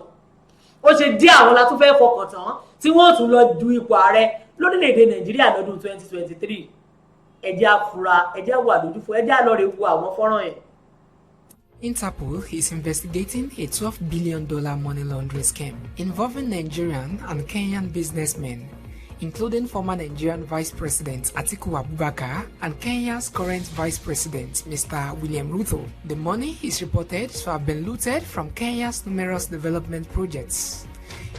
Ó ṣe díẹ̀ àwọn la tún fẹ́ fọkàn tán tí wọ́n tún lọ du ipò ààrẹ lórílẹ̀‐èdè Nàìjíríà lọ́dún 2023. Ẹ jẹ́ á fura, ẹ jẹ́ á wà lójúfò, ẹ jẹ́ á lọ rè wo àwọn fọ́nrán yẹn. Interpol is investigating a $12 billion money laundering scheme involving Nigerian and Kenyan businessmen, including former Nigerian Vice President Atiku Abubakar and Kenya's current Vice President, Mr. William Ruto. The money is reported to have been looted from Kenya's numerous development projects,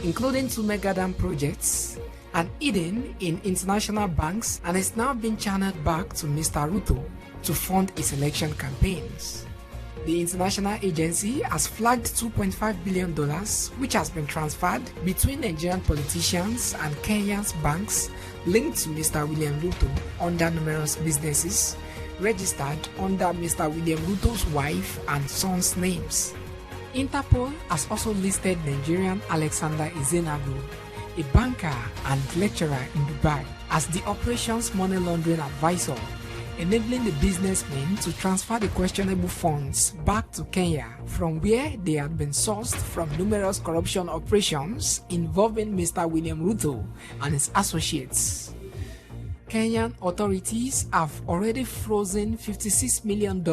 including 2 mega dam projects, and hidden in international banks, and is now being channeled back to Mr. Ruto to fund his election campaigns. The international agency has flagged $2.5 billion, which has been transferred between Nigerian politicians and Kenya's banks linked to Mr. William Ruto under numerous businesses registered under Mr. William Ruto's wife and son's names. Interpol has also listed Nigerian Alexander Ezenagu, a banker and lecturer in Dubai, as the operations money laundering advisor, enabling the businessmen to transfer the questionable funds back to Kenya from where they had been sourced from numerous corruption operations involving Mr. William Ruto and his associates. Kenyan authorities have already frozen $56 million,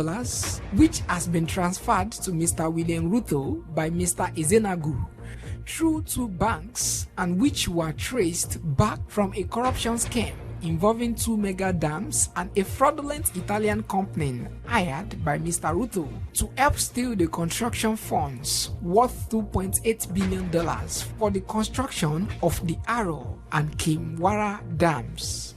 which has been transferred to Mr. William Ruto by Mr. Ezenagu through 2 banks, and which were traced back from a corruption scam involving 2 mega dams and a fraudulent Italian company hired by Mr. Ruto to help steal the construction funds worth $2.8 billion for the construction of the Aro and Kimwara dams.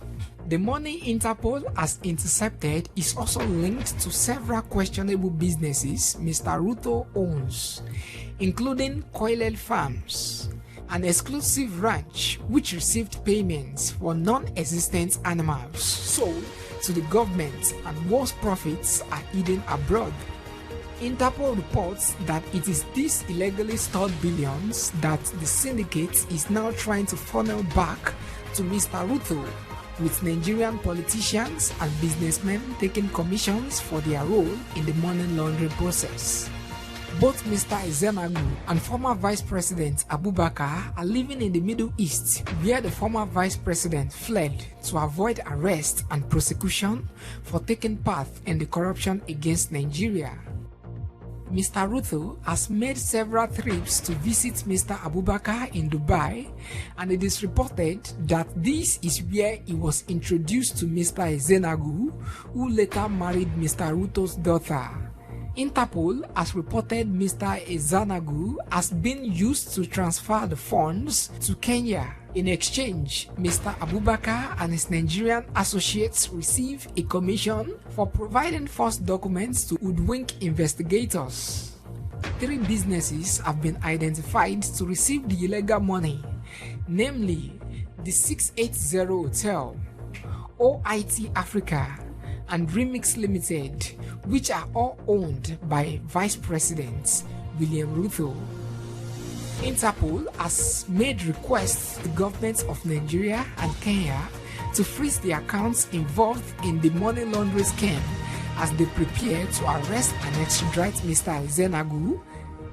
The money Interpol has intercepted is also linked to several questionable businesses Mr. Ruto owns, including Koilel Farms, an exclusive ranch which received payments for non-existent animals sold to the government and whose profits are hidden abroad. Interpol reports that it is these illegally stored billions that the syndicate is now trying to funnel back to Mr. Ruto, with Nigerian politicians and businessmen taking commissions for their role in the money laundering process. Both Mr. Ezenagu and former Vice President Abubakar are living in the Middle East, where the former Vice President fled to avoid arrest and prosecution for taking part in the corruption against Nigeria. Mr. Ruto has made several trips to visit Mr. Abubakar in Dubai, and it is reported that this is where he was introduced to Mr. Ezenagu, who later married Mr. Ruto's daughter. Interpol has reported Mr. Ezenagu has been used to transfer the funds to Kenya. In exchange, Mr. Abubakar and his Nigerian associates receive a commission for providing false documents to hoodwink investigators. 3 businesses have been identified to receive the illegal money, namely the 680 Hotel, OIT Africa, and Remix Limited, which are all owned by Vice President William Ruto. Interpol has made requests to the governments of Nigeria and Kenya to freeze the accounts involved in the money laundering scam as they prepare to arrest and extradite Mr. Ezenagu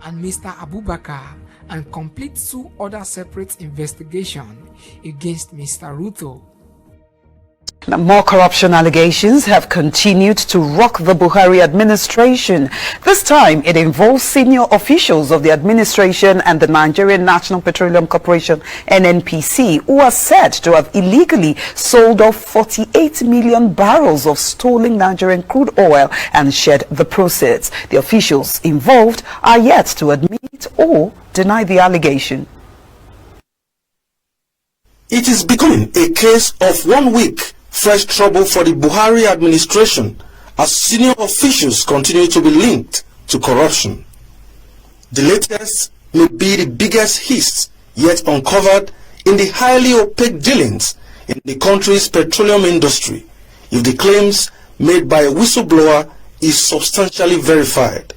and Mr. Abubakar and complete 2 other separate investigations against Mr. Ruto. Now, more corruption allegations have continued to rock the Buhari administration. This time, it involves senior officials of the administration and the Nigerian National Petroleum Corporation, NNPC, who are said to have illegally sold off 48 million barrels of stolen Nigerian crude oil and shared the proceeds. The officials involved are yet to admit or deny the allegation. It is becoming a case of 1 week fresh trouble for the Buhari administration as senior officials continue to be linked to corruption. The latest may be the biggest hits yet uncovered in the highly opaque dealings in the country's petroleum industry, if the claims made by a whistleblower is substantially verified.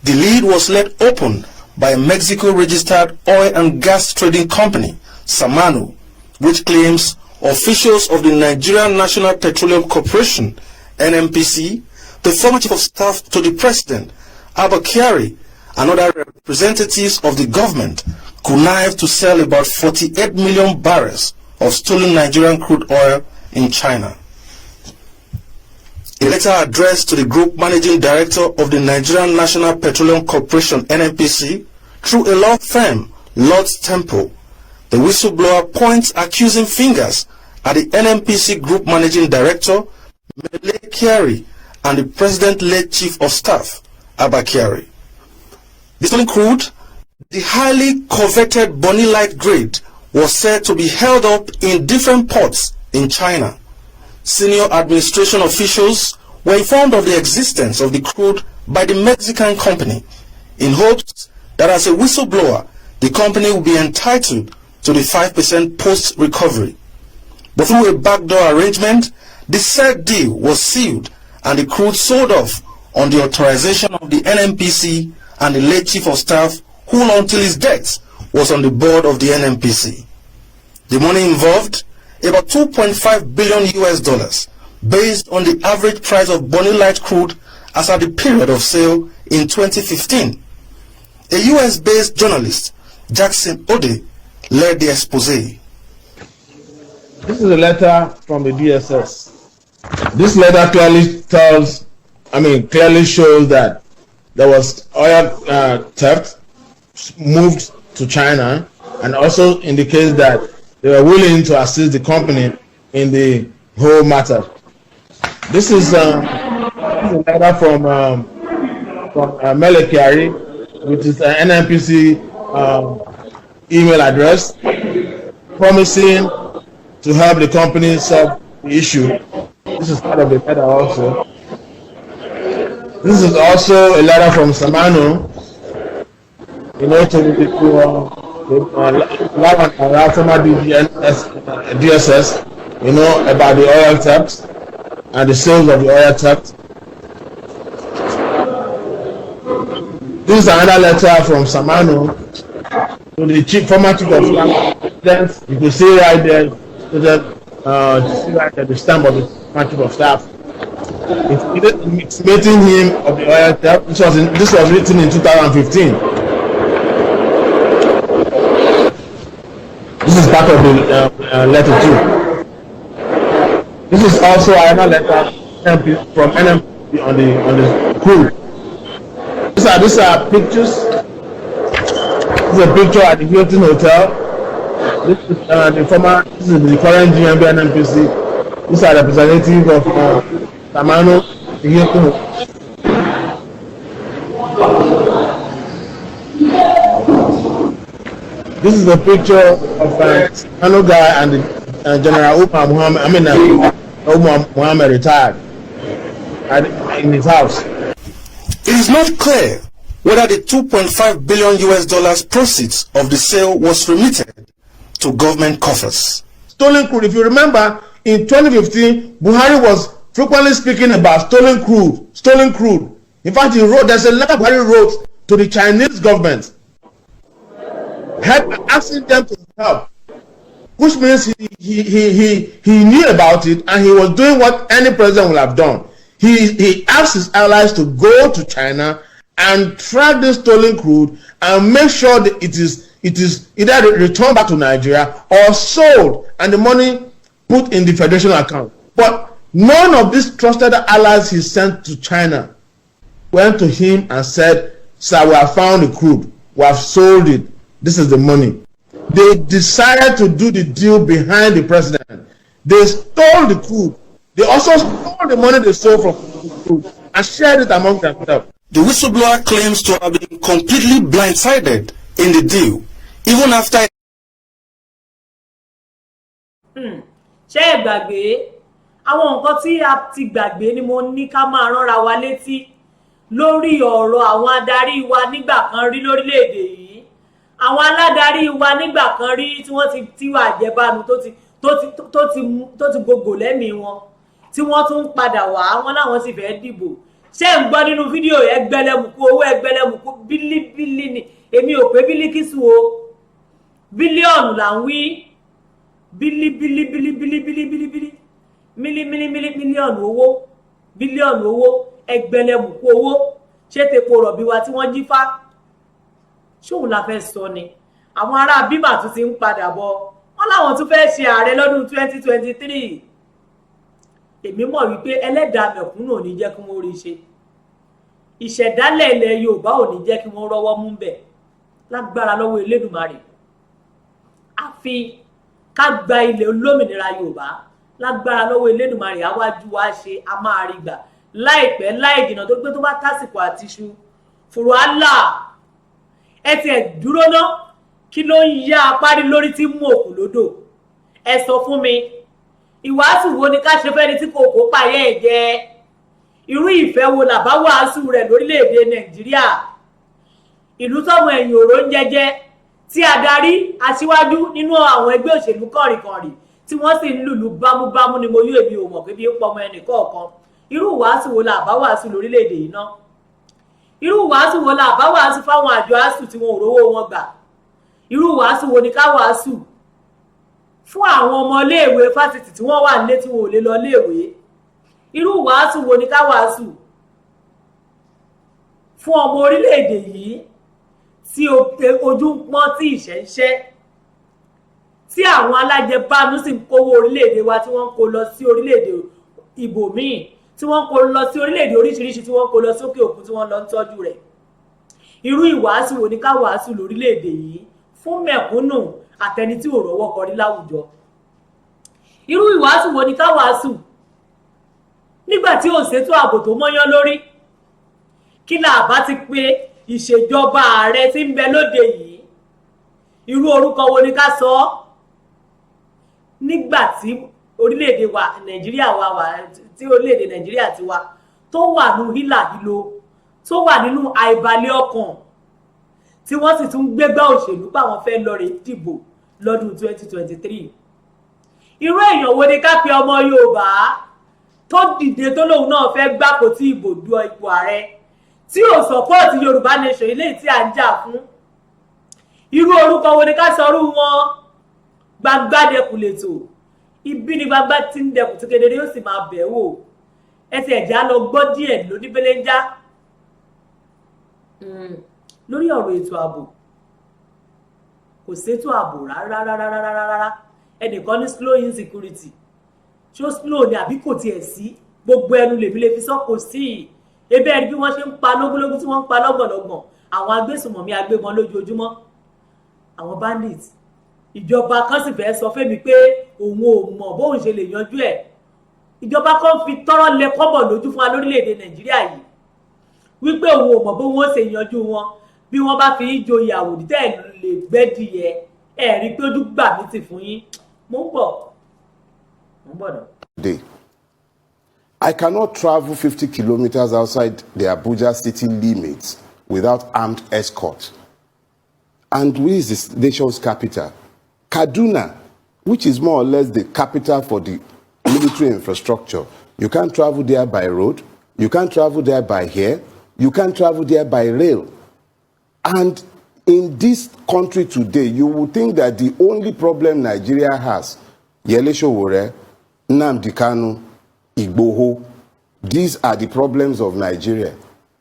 The lead was let open by a Mexico-registered oil and gas trading company, Samano, which claims officials of the Nigerian National Petroleum Corporation, NNPC, the former chief of staff to the president, Abba Kyari, and other representatives of the government connived to sell about 48 million barrels of stolen Nigerian crude oil in China. A letter addressed to the group managing director of the Nigerian National Petroleum Corporation, NNPC, through a law firm, Lord's Temple, the whistleblower points accusing fingers at the NNPC Group Managing Director, Mele Kyari, and the President-led Chief of Staff, Abba Kyari. The stolen crude, the highly coveted Bonny Light grade, was said to be held up in different ports in China. Senior administration officials were informed of the existence of the crude by the Mexican company, in hopes that as a whistleblower, the company will be entitled to the 5% post-recovery. But through a backdoor arrangement, the said deal was sealed and the crude sold off on the authorization of the NNPC and the late Chief of Staff, who until his death was on the board of the NNPC. The money involved, about $2.5 billion based on the average price of Bonny Light crude as at the period of sale in 2015. A US-based journalist, Jackson Ode, led the expose. This is a letter from the DSS. This letter clearly shows that there was oil theft moved to China, and also indicates that they were willing to assist the company in the whole matter. This is a letter from Melekari, which is an NNPC email address, promising to help the company solve the issue. This is part of the letter also. This is also a letter from Samano, to former DSS, about the oil theft and the sales of the oil theft. This is another letter from Samano to the former chief of staff. You can see right there, the stamp of the former chief of staff. It's meeting him of the oil theft. This was written in 2015. This is part of the letter too. This is also another letter from NMP on the crude. These are pictures. This is a picture at the Hilton Hotel. This is the current GMB NMPC. These are representatives of Tamano, the Hilton Hotel. This is a picture of Tamano guy and General Umar Muhammad retired in his house. It is not clear whether the $2.5 billion proceeds of the sale was remitted to government coffers. Stolen crude. If you remember, in 2015, Buhari was frequently speaking about stolen crude. In fact, there's a letter Buhari wrote to the Chinese government, asking them to help, which means he knew about it and he was doing what any president would have done. He asked his allies to go to China and track this stolen crude and make sure that it is either returned back to Nigeria or sold and the money put in the Federation account. But none of these trusted allies he sent to China went to him and said, "Sir, we have found the crude. We have sold it. This is the money." They decided to do the deal behind the president. They stole the crude. They also stole the money they sold from the crude and shared it among themselves. The whistleblower claims to have been completely blindsided in the deal, even after. Ṣé ẹ gbàgbé àwọn nǹkan tí a ti gbàgbé ni mo ní ká máa ránra wa létí lórí ọ̀rọ̀ àwọn adarí wa nígbà kan rí lórílẹ̀-èdè yìí. Àwọn aládarí wa nígbà kan rí tí wọ́n ti tíwà àjẹbánu tó ti gbogbo lẹ́mìí wọn tí wọ́n tún padà wá wọn láwọn sì fẹ́ dìbò. Ṣé ń gbọ́ nínú fídíò ẹgbẹ̀lẹ́mùkú owó ẹgbẹ̀lẹ́mùkú bílíbílí ni èmi ò pé bílíkìsù o bílíọ̀nù là ń wí bílíbílíbílíbílíbílíbílí mílíọ̀nù owó bílíọ̀nù owó ẹgbẹ̀lẹ́mùkú owó ṣé tepo rọ̀bì wa tí wọ́n jí fá ṣóun la fẹ́ sọ ni. Àwọn ará bímà tún ti ń padà bọ̀ wọ́n láwọn tún fẹ́ ṣe ààrẹ lọ́dún 2023. Èmi mọ̀ wípé ẹlẹ́dàá mẹ̀kúnnù ò ní jẹ́ kí wọ́n rí ṣe. Ìṣẹ̀dálẹ̀ ilẹ̀ Yorùbá ò ní jẹ́ kí wọ́n rọ́wọ́ mú bẹ̀ lágbára lọ́wọ́ Elédùmarè. Àfi ká gba ilẹ̀ olómìnira Yorùbá lágbára lọ́wọ́ Elédùmarè àwájú wa ṣe a máa rí gbà láìpẹ́ láì jìnnà tó gbé tó bá tásìkò àtiṣu fùrọ̀ àlà ẹ ti ẹ̀ dúró ná kí ló ń yá apárí lórí tí mú òkú lódò. Ẹ sọ fún mi ìwàásù wo ni ká ṣe fẹ́ni tí kò kó payẹ́ ẹ̀ jẹ́? Irú ìfẹ́ wo làbá wàásù rẹ̀ lórílẹ̀-èdè Nàìjíríà? Ìlú tọ́mọ ẹ̀yìn òró ń jẹjẹ tí adarí aṣíwájú nínú àwọn ẹgbẹ́ òṣèlú kọ̀rìnkọ̀rìn tí wọ́n sì ń lùlù bámúbámú ni mo yóò èmi ò mọ̀ pé bí ó pọmọ ẹnì kọ̀ọ̀kan. Irú ìwàásù wo làbá wàásù lórílẹ̀-èdè yìí ná? irú wàásù wo la bá wàásù fáwọn àjọ ASUU tí wọn ò rówó wọn gbà irú wàásù wo ni ká wàásù fún àwọn ọmọ iléèwé fásitì tí wọ́n wà nílé tí wọn ò lè lọ iléèwé irú wàásù wo ni ká wàásù fún ọmọ orílẹ̀-èdè yìí tí ojú ń pọ́n tí ìṣẹ́ ń ṣẹ́ tí àwọn alájẹbánu sì ń kówó orílẹ̀-èdè wa tí wọ́n ń kó lọ sí orílẹ̀-èdè ibòmíì tí wọ́n ń kó lọ sí orílẹ̀-èdè oríṣiríṣi tí wọ́n ń kó lọ sókè òkun tí wọ́n lọ ń tọ́jú rẹ̀ irú ìwàásù wo ni ká wàásù lórílẹ̀-èdè yìí fún mẹ̀kúnnù àtẹni tí ò rọ́wọ́ kọrí láwùjọ irú ìwàásù wo ni ká wàásù nígbà tí ò ṣètò ààbò tó mọ́yán lórí kí là bá ti pé ìṣèjọba ààrẹ tí ń bẹ lóde yìí irú orúkọ wo ni ká sọ nígbà tí orílẹ̀-èdè wa Nàìjíríà wà tí orílẹ̀-èdè Nàìjíríà ti wà tó wà nínú hílàhílo tó wà nínú àìbalẹ̀ ọkàn tí wọ́n sì tún gbégbá òṣèlú páwọn fẹ́ lọ rè dìbò lọ́dún 2023 irú èèyàn wo ni ká pe ọmọ Yorùbá tó dìde tó lóun náà fẹ́ gbapò tí ìbò du ipò ààrẹ tí ò sọpọ́ọ̀tì Yorùbá nation ilé tí à ń jà fún irú orúkọ wo ni ká sọrú wọn Gbagbá dẹkùn lètò ibi ni Gbagbá tí ń dẹkùn tí kedere yóò sì máa bẹ̀ wò ẹsẹ̀ ẹ̀já lọ gbọ́ díẹ̀ lóníbélẹ́njá lórí ọ̀rọ̀ ètò ààbò kò sétò ààbò rárá ẹnìkan ní slow insecurity ṣó slow ni àbí kò tiẹ̀ sí gbogbo ẹnu lèmi lè fi sọ kò sí ebe ẹni bí wọ́n ṣe ń pa lógúnlógún tí wọ́n ń pa lọ́gbọ̀nlọ́gbọ̀n àwọn agbésùnmọ̀mí agbébọn lójoojúmọ́ àwọn bandits ìjọba kan sì fẹ́ sọ fẹ́mi pé òun ò mọ̀ bóun ṣe lè yanjú ẹ̀ ìjọba kan fi tọ́rọ́ lẹ kọ́bọ̀ lójú fún wa lórílẹ̀‐èdè Nàìjíríà yìí wípé òun ò mọ̀ bóun ó ṣe yanjú wọn bí wọ́n bá fi ń joyè àwòdì tẹ́ ẹ̀ lè gbẹ́dìyẹ ẹ̀ rí pé ojú gbà mí ti fún yín mo ń bọ̀ náà. I cannot travel 50 kilometers outside the Abuja city limits without armed escort. And where is this nation's capital? Kaduna, which is more or less the capital for the military infrastructure. You can't travel there by road. You can't travel there by air. You can't travel there by rail. And in this country today, you would think that the only problem Nigeria has, Yele Sowore, Nnamdi Kanu, Igboho, these are the problems of Nigeria.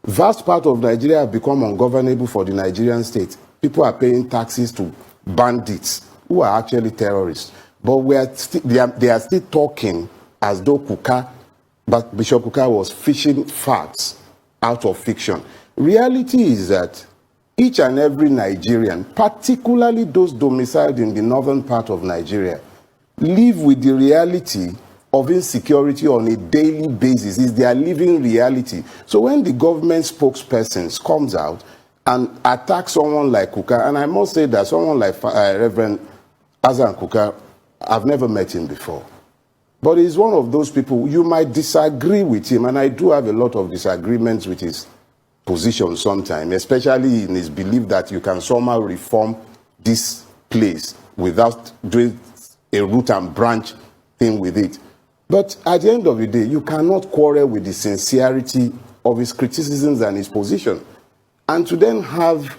Vast part of Nigeria have become ungovernable for the Nigerian state. People are paying taxes to bandits who are actually terrorists. But they are still talking as though Bishop Kuka was fishing facts out of fiction. Reality is that each and every Nigerian, particularly those domiciled in the northern part of Nigeria, live with the reality of insecurity on a daily basis. Is their living reality. So when the government spokesperson comes out and attacks someone like Kuka, and I must say that someone like Reverend Azan Kuka, I've never met him before. But he's one of those people, you might disagree with him, and I do have a lot of disagreements with his position sometimes, especially in his belief that you can somehow reform this place without doing a root and branch thing with it. But at the end of the day, you cannot quarrel with the sincerity of his criticisms and his position. And to then have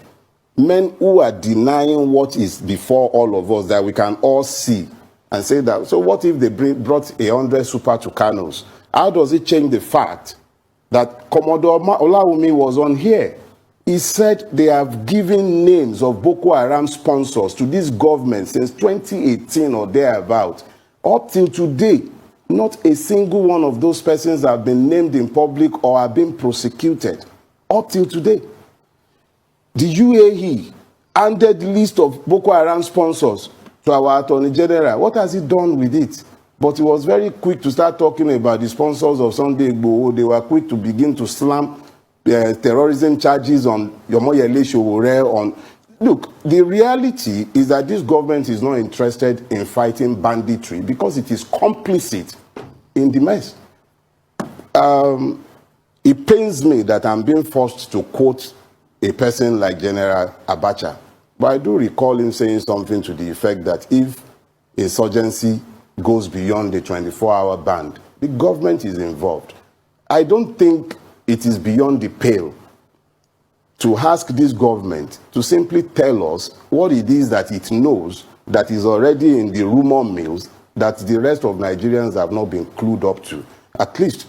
men who are denying what is before all of us that we can all see and say that, so what if they brought 100 Super Tucanos? How does it change the fact that Commodore Olawumi was on here? He said they have given names of Boko Haram sponsors to this government since 2018 or thereabout. Up till today, not a single one of those persons have been named in public or have been prosecuted. Up till today. The UAE handed the list of Boko Haram sponsors to our Attorney General. What has he done with it? But he was very quick to start talking about the sponsors of Sunday Igboho. They were quick to begin to slam terrorism charges on Yomoyele Sowore. Look, the reality is that this government is not interested in fighting banditry because it is complicit in the mess. It pains me that I'm being forced to quote a person like General Abacha. But I do recall him saying something to the effect that if insurgency goes beyond the 24-hour band, the government is involved. I don't think it is beyond the pale to ask this government to simply tell us what it is that it knows that is already in the rumor mills that the rest of Nigerians have not been clued up to. At least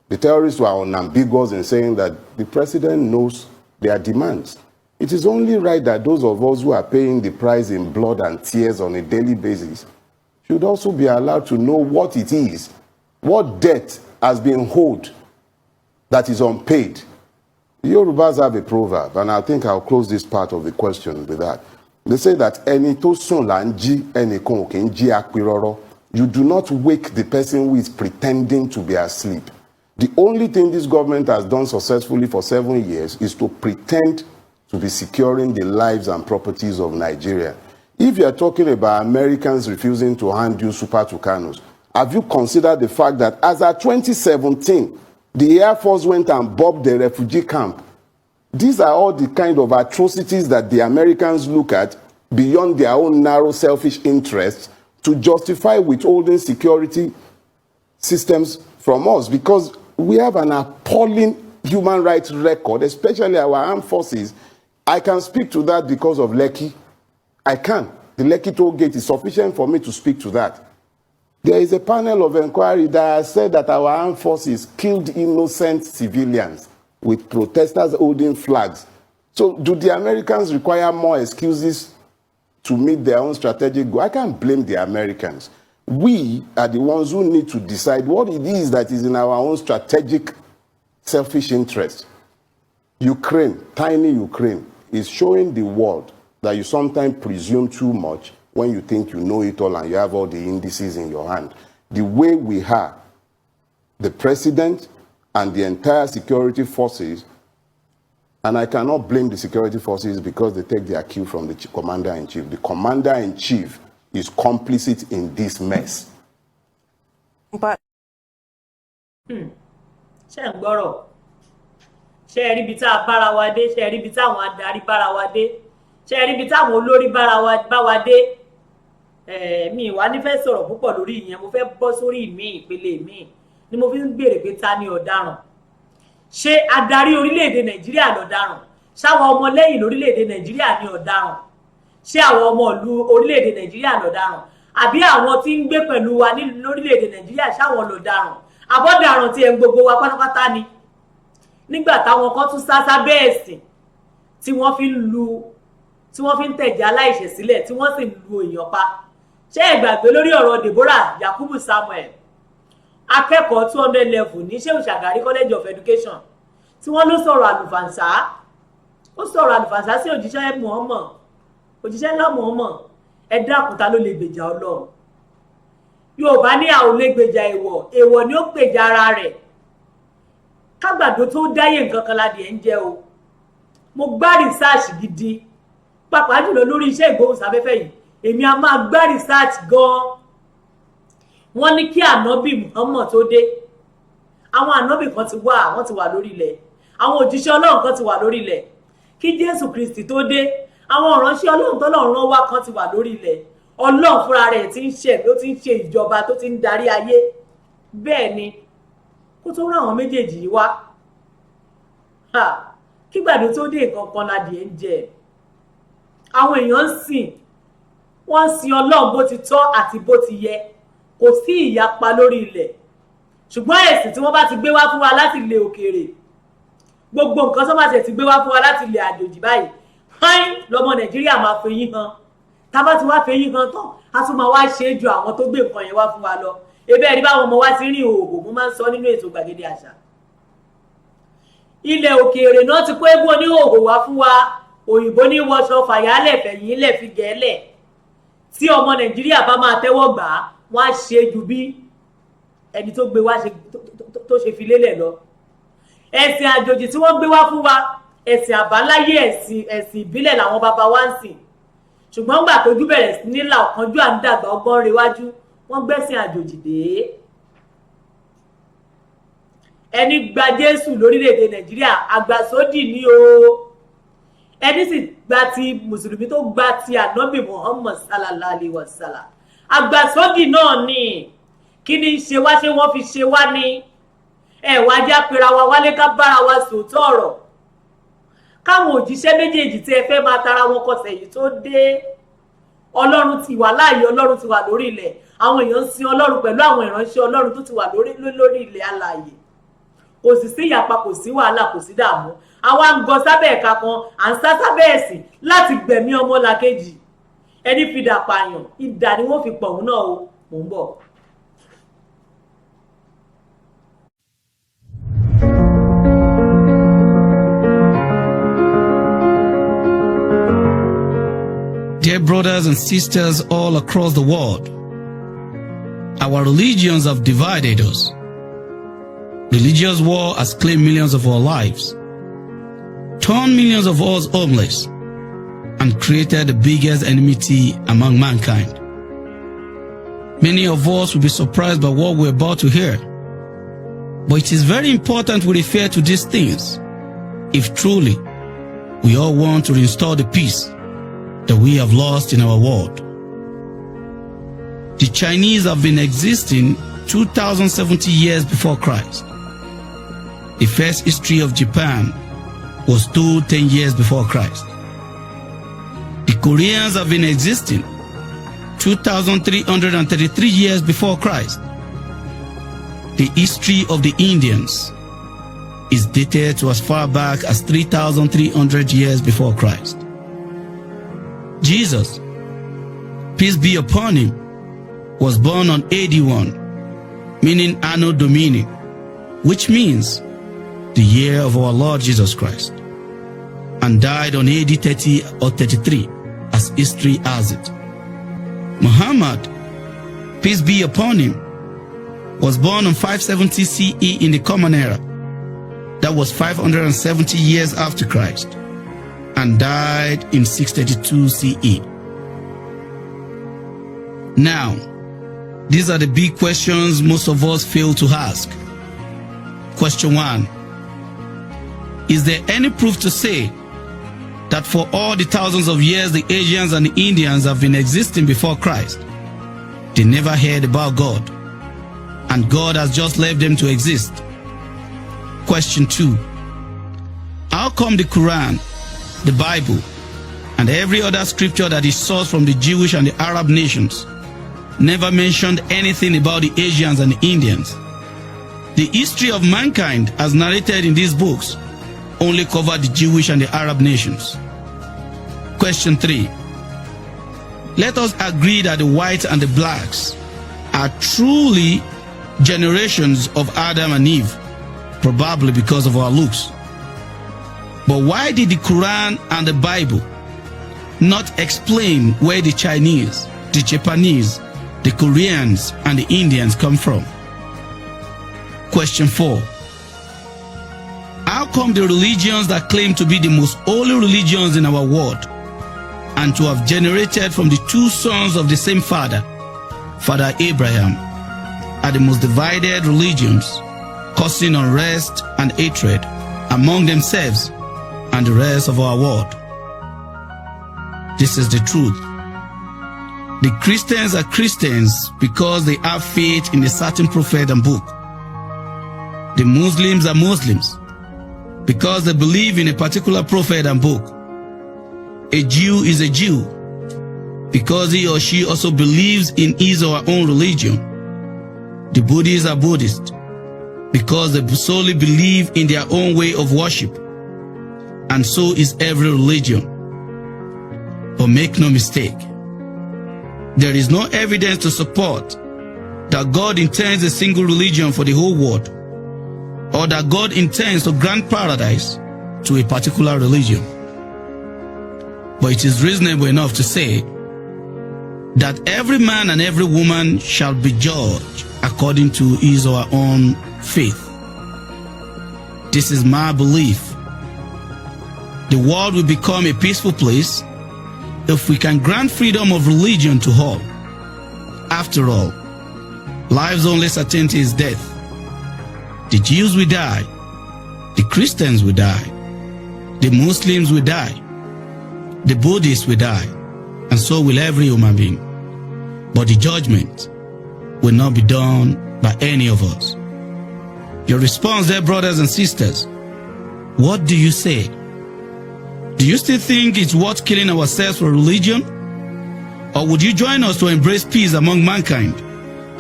the terrorists were unambiguous in saying that the president knows their demands. It is only right that those of us who are paying the price in blood and tears on a daily basis should also be allowed to know what it is, what debt has been owed that is unpaid. The Yorubas have a proverb, and I think I'll close this part of the question with that. They say that ẹni tó sùn là ń jí, ẹnìkan ò kì í jí apirọrọ. You do not wake the person who is pretending to be asleep. The only thing this government has done successfully for 7 years is to pretend to be securing the lives and properties of Nigeria. If you are talking about Americans refusing to hand you Super Tucanos, have you considered the fact that as of 2017, the Air Force went and bombed the refugee camp? These are all the kind of atrocities that the Americans look at beyond their own narrow, selfish interests to justify withholding security systems from us, because we have an appalling human rights record, especially our armed forces. I can speak to that because of Lekki. I can. The Lekki toll gate is sufficient for me to speak to that. There is a panel of inquiry that has said that our armed forces killed innocent civilians with protesters holding flags. So do the Americans require more excuses to meet their own strategic goal? I can't blame the Americans. We are the ones who need to decide what it is that is in our own strategic, selfish interest. Ukraine, tiny Ukraine, is showing the world that you sometimes presume too much when you think you know it all and you have all the indices in your hand. The way we are, the president and the entire security forces, and I cannot blame the security forces because they take their cue from the commander-in-chief. The commander-in-chief is complicit in this mess. But ṣé ń gbọ́rọ̀, ṣé rí bí tá bára wa dé, ṣé rí bí táwọn adarí bára wa dé, ṣé rí bí táwọn olórí bá wa dé. Mi wá ní fẹ́ sọ̀rọ̀ púpọ̀ lórí ìyẹn, mo fẹ́ bọ́ sórí mi ìpele mi ni mo fi ń béèrè pé ta ni ọ̀daràn. Ṣé adarí orílẹ̀-èdè Nàìjíríà lọ̀daràn? Ṣáwọn ọmọlẹ́yìn lórílẹ̀-èdè Nàìjíríà ni ọ̀daràn? Ṣé àwọn ọmọ ìlú orílẹ̀-èdè Nàìjíríà lọ̀daràn? Àbí àwọn tí ń gbé pẹ̀lú wa ní lórílẹ̀-èdè Nàìjíríà ṣáwọn lọ̀daràn? Àbọ̀daràn tí ẹ̀ ń gbogbo wa pátápátá ni. Nígbà táwọn kan tún sásá bẹ́ẹ̀ sìn tí wọ́n fi ń tẹ̀jẹ̀ aláìṣẹ̀ sílẹ̀ tí wọ́n sì ń lu èèyàn pa. Ṣé ẹ gbàgbé lórí ọ̀rọ̀ Deborah Yakubu Samuel, akẹ́kọ̀ọ́ 200 level ní Shehu Shagari College of Education, tí wọ́n ló sọ̀rọ̀ àlùfàǹsá, ó sọ̀rọ̀ àlùfàǹsá sí òjíṣẹ́ Muhammad, òjíṣẹ́ ńlá Muhammad. Ẹ dákun, ta ló lè gbèjà Ọlọ́run? Yorùbá ní a ò lè gbèjà èèwọ̀ ni ó gbèjà ara rẹ̀. Kágbàdo tó dáyé nǹkan kan ládìẹ ń jẹ́ o. Mo gbá research gidi, pàápàá jùlọ lórí iṣẹ́ ìgbóhùnsáfẹ́fẹ́ yìí. Èmi a máa gbá research gan. Wọ́n ní kí ànábì Muhammad tó dé, àwọn ànábì kan ti wà, wọ́n ti wà lórí ilẹ̀. Àwọn òjíṣẹ́ Ọlọ́run kan ti wà lórí ilẹ̀. Kí Jésù Kristi tó dé, àwọn ìránṣẹ́ Ọlọ́run tọ́lọ́run rán wá kan ti wà lórí ilẹ̀. Ọlọ́run fúnra rẹ̀ ti ń ṣe ló ti ń ṣe ìjọba tó ti ń darí ayé. Bẹ́ẹ̀ ni kó tó rán àwọn méjèèjì yìí wá. Kí gbàdó tó dé nǹkan kan ládìẹ ń jẹ. Àwọn èèyàn ń sìn, wọ́n ń sin Ọlọ́run bó ti tọ́ àti bó ti yẹ. Kò sí ìyapa lórí ilẹ̀. Ṣùgbọ́n ẹ̀sìn tí wọ́n bá ti gbé wá fún wa láti ilẹ̀ òkèèrè, gbogbo nǹkan tó bá ti gbé wá fún wa láti ilẹ̀ àjòjì báyìí, lọ́mọ Nàìjíríà máa fẹ̀yìn hàn. Tá bá ti wá fẹ̀yìn hàn tán, a tún máa wá ṣe é ju àwọn tó gbé nǹkan yẹn wá fún wa lọ. Ebe ẹ̀rí báwọn ọmọ wa ti rìn òògùn, mo máa ń sọ nínú ètò gbàgede àṣà. Ilẹ̀ òkèèrè náà ti kó eégún oníhòòhò wá fún wa. Òyìnbó ní wọṣọ fàyálẹ̀ fẹ̀yìn lẹ̀ fi gẹ̀ẹ́lẹ̀. Tí ọmọ Nàìjíríà bá máa tẹ́wọ́ gbà á, wọ́n á ṣe ju bí ẹni tó gbé wá tó ṣe fi lélẹ̀ lọ. Ẹ̀sìn àjòjì tí wọ́n gbé wá fún wa, ẹ̀sìn àbáláyé, ẹ̀sìn ìbílẹ̀ làwọn bàbá wa ń sìn. Ṣùgbọ́n gbà tójú bẹ̀rẹ̀ sí nílà ọ̀kanjú à ń dàgbà ọgbọ́n rewájú, wọ́n gbẹ́sìn àjòjì dé. Ẹni gba Jésù lórílẹ̀-èdè Nàìjíríà, àgbàsódì ni o. Ẹni sì gba ti Mùsùlùmí tó gba ti ànábì Muhammad sallallahu alaihi wasallam. Àgbàsódì náà ni. Kí ni ṣe wá, ṣé wọ́n fi ṣe wá ni? Ẹ wá já pera wa wálé ká bára wa sòótọ́ ọ̀rọ̀. káwọn òjíṣẹ́ méjèèjì tí ẹ fẹ́ máa tara wọn kọsẹ̀ yìí tó dé. Ọlọ́run ti wà láàyè, Ọlọ́run ti wà lórí ilẹ̀, àwọn èèyàn ń sin Ọlọ́run pẹ̀lú àwọn ìránṣẹ́ Ọlọ́run tó ti wà lórí ilẹ̀ alààyè. Kò sì sí ìyapa, kò sí wàhálà, kò sí dààmú. Àwa ń gọ sábẹ́ ẹ̀ka kan, à ń sá sábẹ́ ẹ̀sìn láti gbẹ̀mí ọmọlàkejì. Ẹni fi idà pààyàn, idà ni wọ́n fi pọ̀ òun náà o. Mò ń bọ̀. Dear brothers and sisters all across the world, our religions have divided us. Religious war has claimed millions of our lives, turned millions of us homeless, and created the biggest enmity among mankind. Many of us will be surprised by what we're about to hear, but it is very important we refer to these things if truly we all want to restore the peace that we have lost in our world. The Chinese have been existing 2070 years before Christ. The first history of Japan was told 10 years before Christ. The Koreans have been existing 2,333 years before Christ. The history of the Indians is dated to as far back as 3,300 years before Christ. Jesus, peace be upon him, was born on AD 1, meaning Anno Domini, which means the year of our Lord Jesus Christ, and died on AD 30 or 33, as history has it. Muhammad, peace be upon him, was born on 570 CE in the Common Era, that was 570 years after Christ, and died in 632 CE. Now, these are the big questions most of us fail to ask. Question 1. Is there any proof to say that for all the thousands of years the Asians and the Indians have been existing before Christ, they never heard about God, and God has just left them to exist? Question 2. How come the Quran, the Bible, and every other scripture that is sourced from the Jewish and the Arab nations never mentioned anything about the Asians and the Indians? The history of mankind as narrated in these books only covered the Jewish and the Arab nations. Question 3. Let us agree that the whites and the blacks are truly generations of Adam and Eve, probably because of our looks. But why did the Quran and the Bible not explain where the Chinese, the Japanese, the Koreans, and the Indians come from? Question 4. How come the religions that claim to be the most holy religions in our world and to have generated from the two sons of the same father, Father Abraham, are the most divided religions, causing unrest and hatred among themselves and the rest of our world? This is the truth. The Christians are Christians because they have faith in a certain prophet and book. The Muslims are Muslims because they believe in a particular prophet and book. A Jew is a Jew because he or she also believes in his or her own religion. The Buddhists are Buddhists because they solely believe in their own way of worship. And so is every religion. But make no mistake, there is no evidence to support that God intends a single religion for the whole world, or that God intends to grant paradise to a particular religion. But it is reasonable enough to say that every man and every woman shall be judged according to his or her own faith. This is my belief. The world will become a peaceful place if we can grant freedom of religion to all. After all, life's only certainty is death. The Jews will die, the Christians will die, the Muslims will die, the Buddhists will die, and so will every human being. But the judgment will not be done by any of us. Your response there, brothers and sisters, what do you say? Do you still think it's worth killing ourselves for religion? Or would you join us to embrace peace among mankind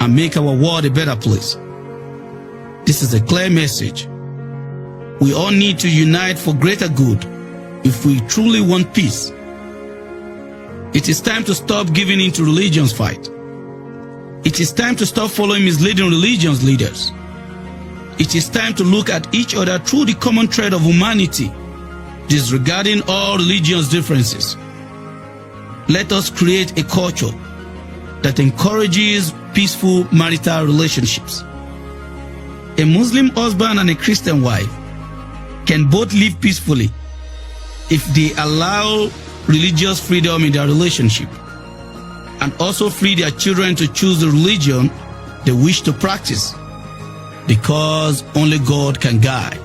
and make our world a better place? This is a clear message. We all need to unite for greater good if we truly want peace. It is time to stop giving in to religion's fight. It is time to stop following misleading religion's leaders. It is time to look at each other through the common thread of humanity, disregarding all religious differences. Let us create a culture that encourages peaceful marital relationships. A Muslim husband and a Christian wife can both live peacefully if they allow religious freedom in their relationship and also free their children to choose the religion they wish to practice, because only God can guide.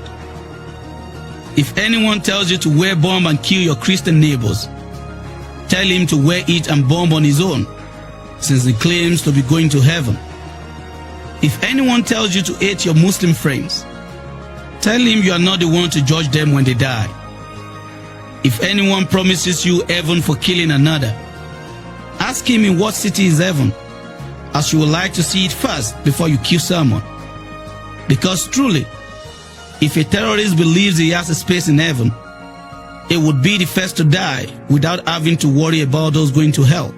If anyone tells you to wear bomb and kill your Christian neighbors, tell him to wear it and bomb on his own, since he claims to be going to heaven. If anyone tells you to hate your Muslim friends, tell him you are not the one to judge them when they die. If anyone promises you heaven for killing another, ask him in what city is heaven, as you would like to see it first before you kill someone. Because truly, if a terrorist believes he has a space in heaven, it would be the first to die without having to worry about those going to hell.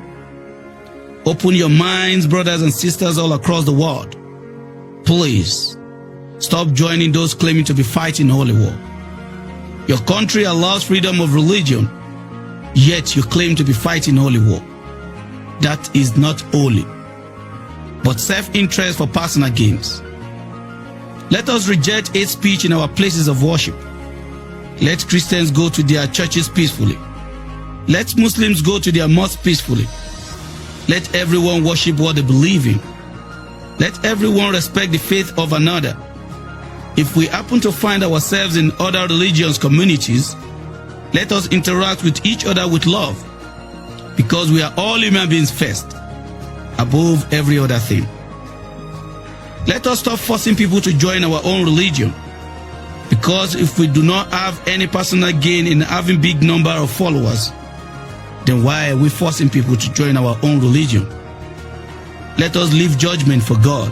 Open your minds, brothers and sisters all across the world. Please, stop joining those claiming to be fighting holy war. Your country allows freedom of religion, yet you claim to be fighting holy war. That is not holy, but self-interest for personal gains. Let us reject hate speech in our places of worship. Let Christians go to their churches peacefully. Let Muslims go to their mosques peacefully. Let everyone worship what they believe in. Let everyone respect the faith of another. If we happen to find ourselves in other religious communities, let us interact with each other with love, because we are all human beings first, above every other thing. Let us stop forcing people to join our own religion, because if we do not have any personal gain in having big number of followers, then why are we forcing people to join our own religion? Let us leave judgment for God,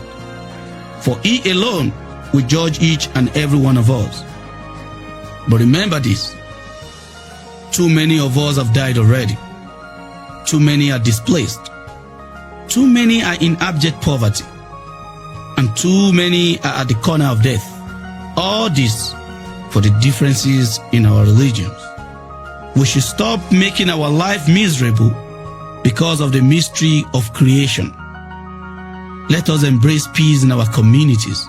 for He alone will judge each and every one of us. But remember this, too many of us have died already. Too many are displaced. Too many are in abject poverty. And too many are at the corner of death. All this for the differences in our religions. We should stop making our life miserable because of the mystery of creation. Let us embrace peace in our communities.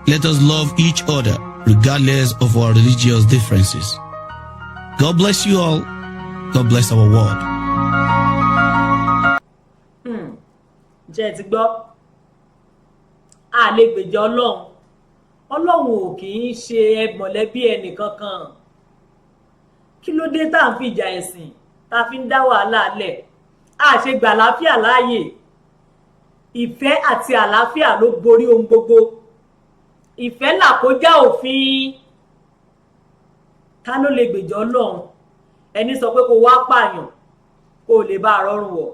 Let us love each other regardless of our religious differences. God bless you all. God bless our world. Jẹ́ ti gbọ́, a lè gbèjà Ọlọ́run. Ọlọ́run ò kì í ṣe mọ̀lẹ́bí ẹnì kankan. Kí ló dé tá ń fi ìjà ẹ̀sìn tá fi ń dá wàhálà lẹ̀? A ṣe gbà àlàáfíà láàyè. Ìfẹ́ àti àlàáfíà ló borí ohun gbogbo. Ìfẹ́ là kọjá òfin. Ta ló lè gbèjà Ọlọ́run? Ẹni sọ pé kó wá pààyàn kó lè bá rọrùn wọ̀.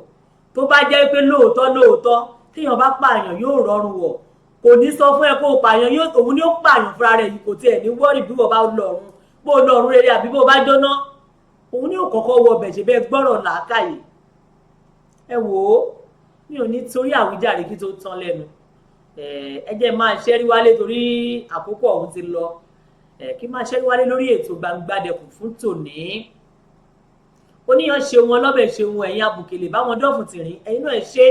Tó bá jẹ́ pé lóòótọ́ téèyàn bá pààyàn yóò rọrùn wọ̀. Kò ní sọ fún ẹ kó pààyàn yóò òun ni ó pààyàn fúnra rẹ̀ yìí, kò tiẹ̀ ní wọ́rì bí wọ́n bá lọ́rùn. Bó lọ́rùn rere àbí bó bá jóná. Òun ni ó kọ́kọ́ wọ bẹ̀ ṣe bẹ́ẹ̀ gbọ́rọ̀ làákàyè. Ẹ wò ó, mi ò ní torí àwíjàre kí tó tán lẹ́nu. Ẹ jẹ́ máa ṣẹ́rí wálé torí àkókò ọ̀hún ti lọ. Kí máa ṣẹ́rí wálé lórí ètò Gbangbadẹkùn fún tòní. Oníyan ṣe wọn lọ́bẹ̀ ṣe wọn ẹ̀yin abùkèlè báwọn dọ́fun tìrín ẹ̀yin náà ṣe.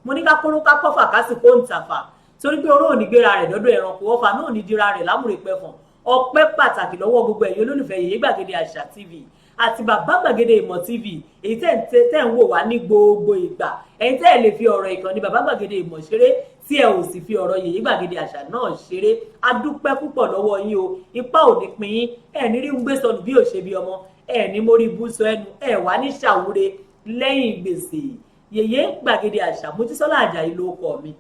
Mo ní ká kóró ká kọ́fà ká sì kó ń tàfà torí pé oró ò ní gbéra rẹ̀ lọ́dọ̀ ẹranko, ọfà náà ò ní dira rẹ̀ lámùrè pẹ̀fọ̀n. Ọpẹ́ pàtàkì lọ́wọ́ gbogbo ẹ̀yin olólùfẹ́ Yèyé Gbàgede Àṣà TV àti Bàbá Gbàgede Ìmọ̀ TV èyí tẹ́ ń wò wá ní gbogbo ìgbà. Ẹ̀yin tẹ́ ẹ̀ lè fi ọ̀rọ̀ ìkànnì Bàbá Gbàgede Ìmọ̀ ṣeré tí ẹ ò sì fi ọ̀rọ̀ Yèyé Gbàgede Àṣà náà ṣeré. A dúpẹ́ púpọ̀ lọ́wọ́ yín o, ipá ò ní pín yín, ẹ̀ ní rí ń gbé sọnù bí ò ṣe bí ọmọ, ẹ̀ ní mórí bú sọ ẹnu, ẹ̀ wá ní ṣàwúre lẹ́yìn gbèsè. Yèyé Gbàgede Àṣà Mojísọ́lá Àjàyí ló kọ mi.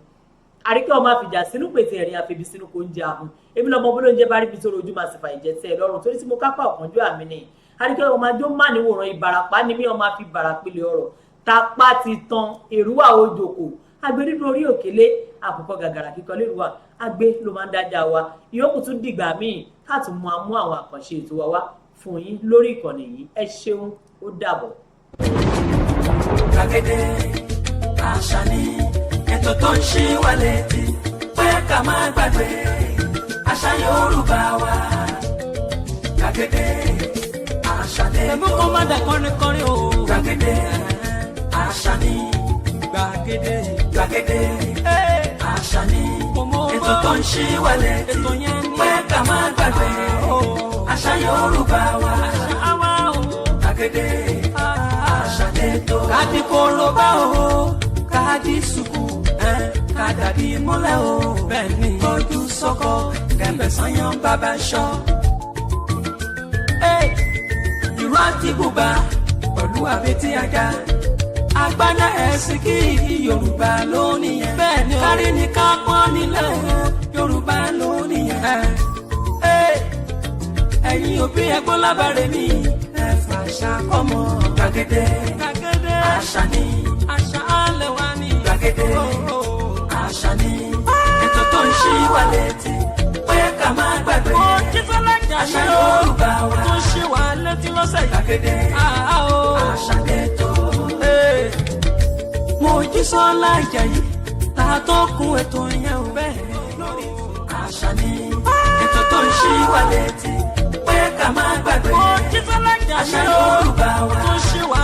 Àríkẹ́ ọmọ àfìjà sínú pèsè ẹ̀rín àfẹ́bí sínú kò ń jẹ ahun. Èmi lọ́mọ bó ló ń jẹ́ bá rí bí tó rojú máa sì fà ìjẹ́ tẹ́ ẹ lọ́rùn torí tí mo kápá ọ̀kánjú àmì ni. àríkẹ́ ọmọ ajó má ní wòran Ìbàràpá ni mí ọmọ àfi Ìbàràpilẹ̀ ọ̀rọ̀ tapá ti tan èrúwà òjòkó agbe nínú orí òkèlè àkùkọ gàgàrà kíkọ lérúwà agbe ló máa ń dájà wa ìyókù tún dìgbà míì káàtún mú àwọn àkànṣe ètò wa wá fún yín lórí ìkànnì yìí ẹ ṣeun ó dàbọ̀. Gbàgede àṣà ni ètò tó ń ṣí wa létí pé ká má gbàgbé àṣà Yorùbá wa. Gbàgede àṣà ni ètò kó má dà kọrin o. Gbàgede àṣà ni gbàgede àṣà ni ètò tó ń ṣí wa létí pé ká má gbàgbé àṣà Yorùbá wa. Gbàgede àṣà ni ètò káàdì kóróbá o káàdì sùkú kàdàbí múlẹ̀ o bẹ́ẹ̀ni ojú sọ́kọ kẹ̀mbẹ̀ sanyán bàbá ṣọ́. Ìró àti bùbá pẹ̀lú àbètí ajá agbádá ẹ̀sìn kí Yorùbá lónìí yẹn bẹ́ẹ̀ni kárí ni ká pọ́n nílẹ̀ Yorùbá lónìí yẹn. Ẹ̀yin òbí ẹ̀gbọ́n lábàárẹ̀ mi ẹ̀fà ṣàkọ́mọ. Gbàgede àṣà ni àṣà alẹ́ wa ni. Gbàgede àṣà ni ètò tó ń ṣí wa létí pé ká má gbàgbé àṣà Yorùbá wa. tó ṣí wa létí lọ́sẹ̀ yìí. Gbàgede àṣà ni ètò. Mojísọ́lá Àjàyí ta tó kún ètò yẹn ò bẹ́ẹ̀ lórí àṣà ni ètò tó ń ṣí wa létí pé ká má gbàgbé àṣà Yorùbá wa.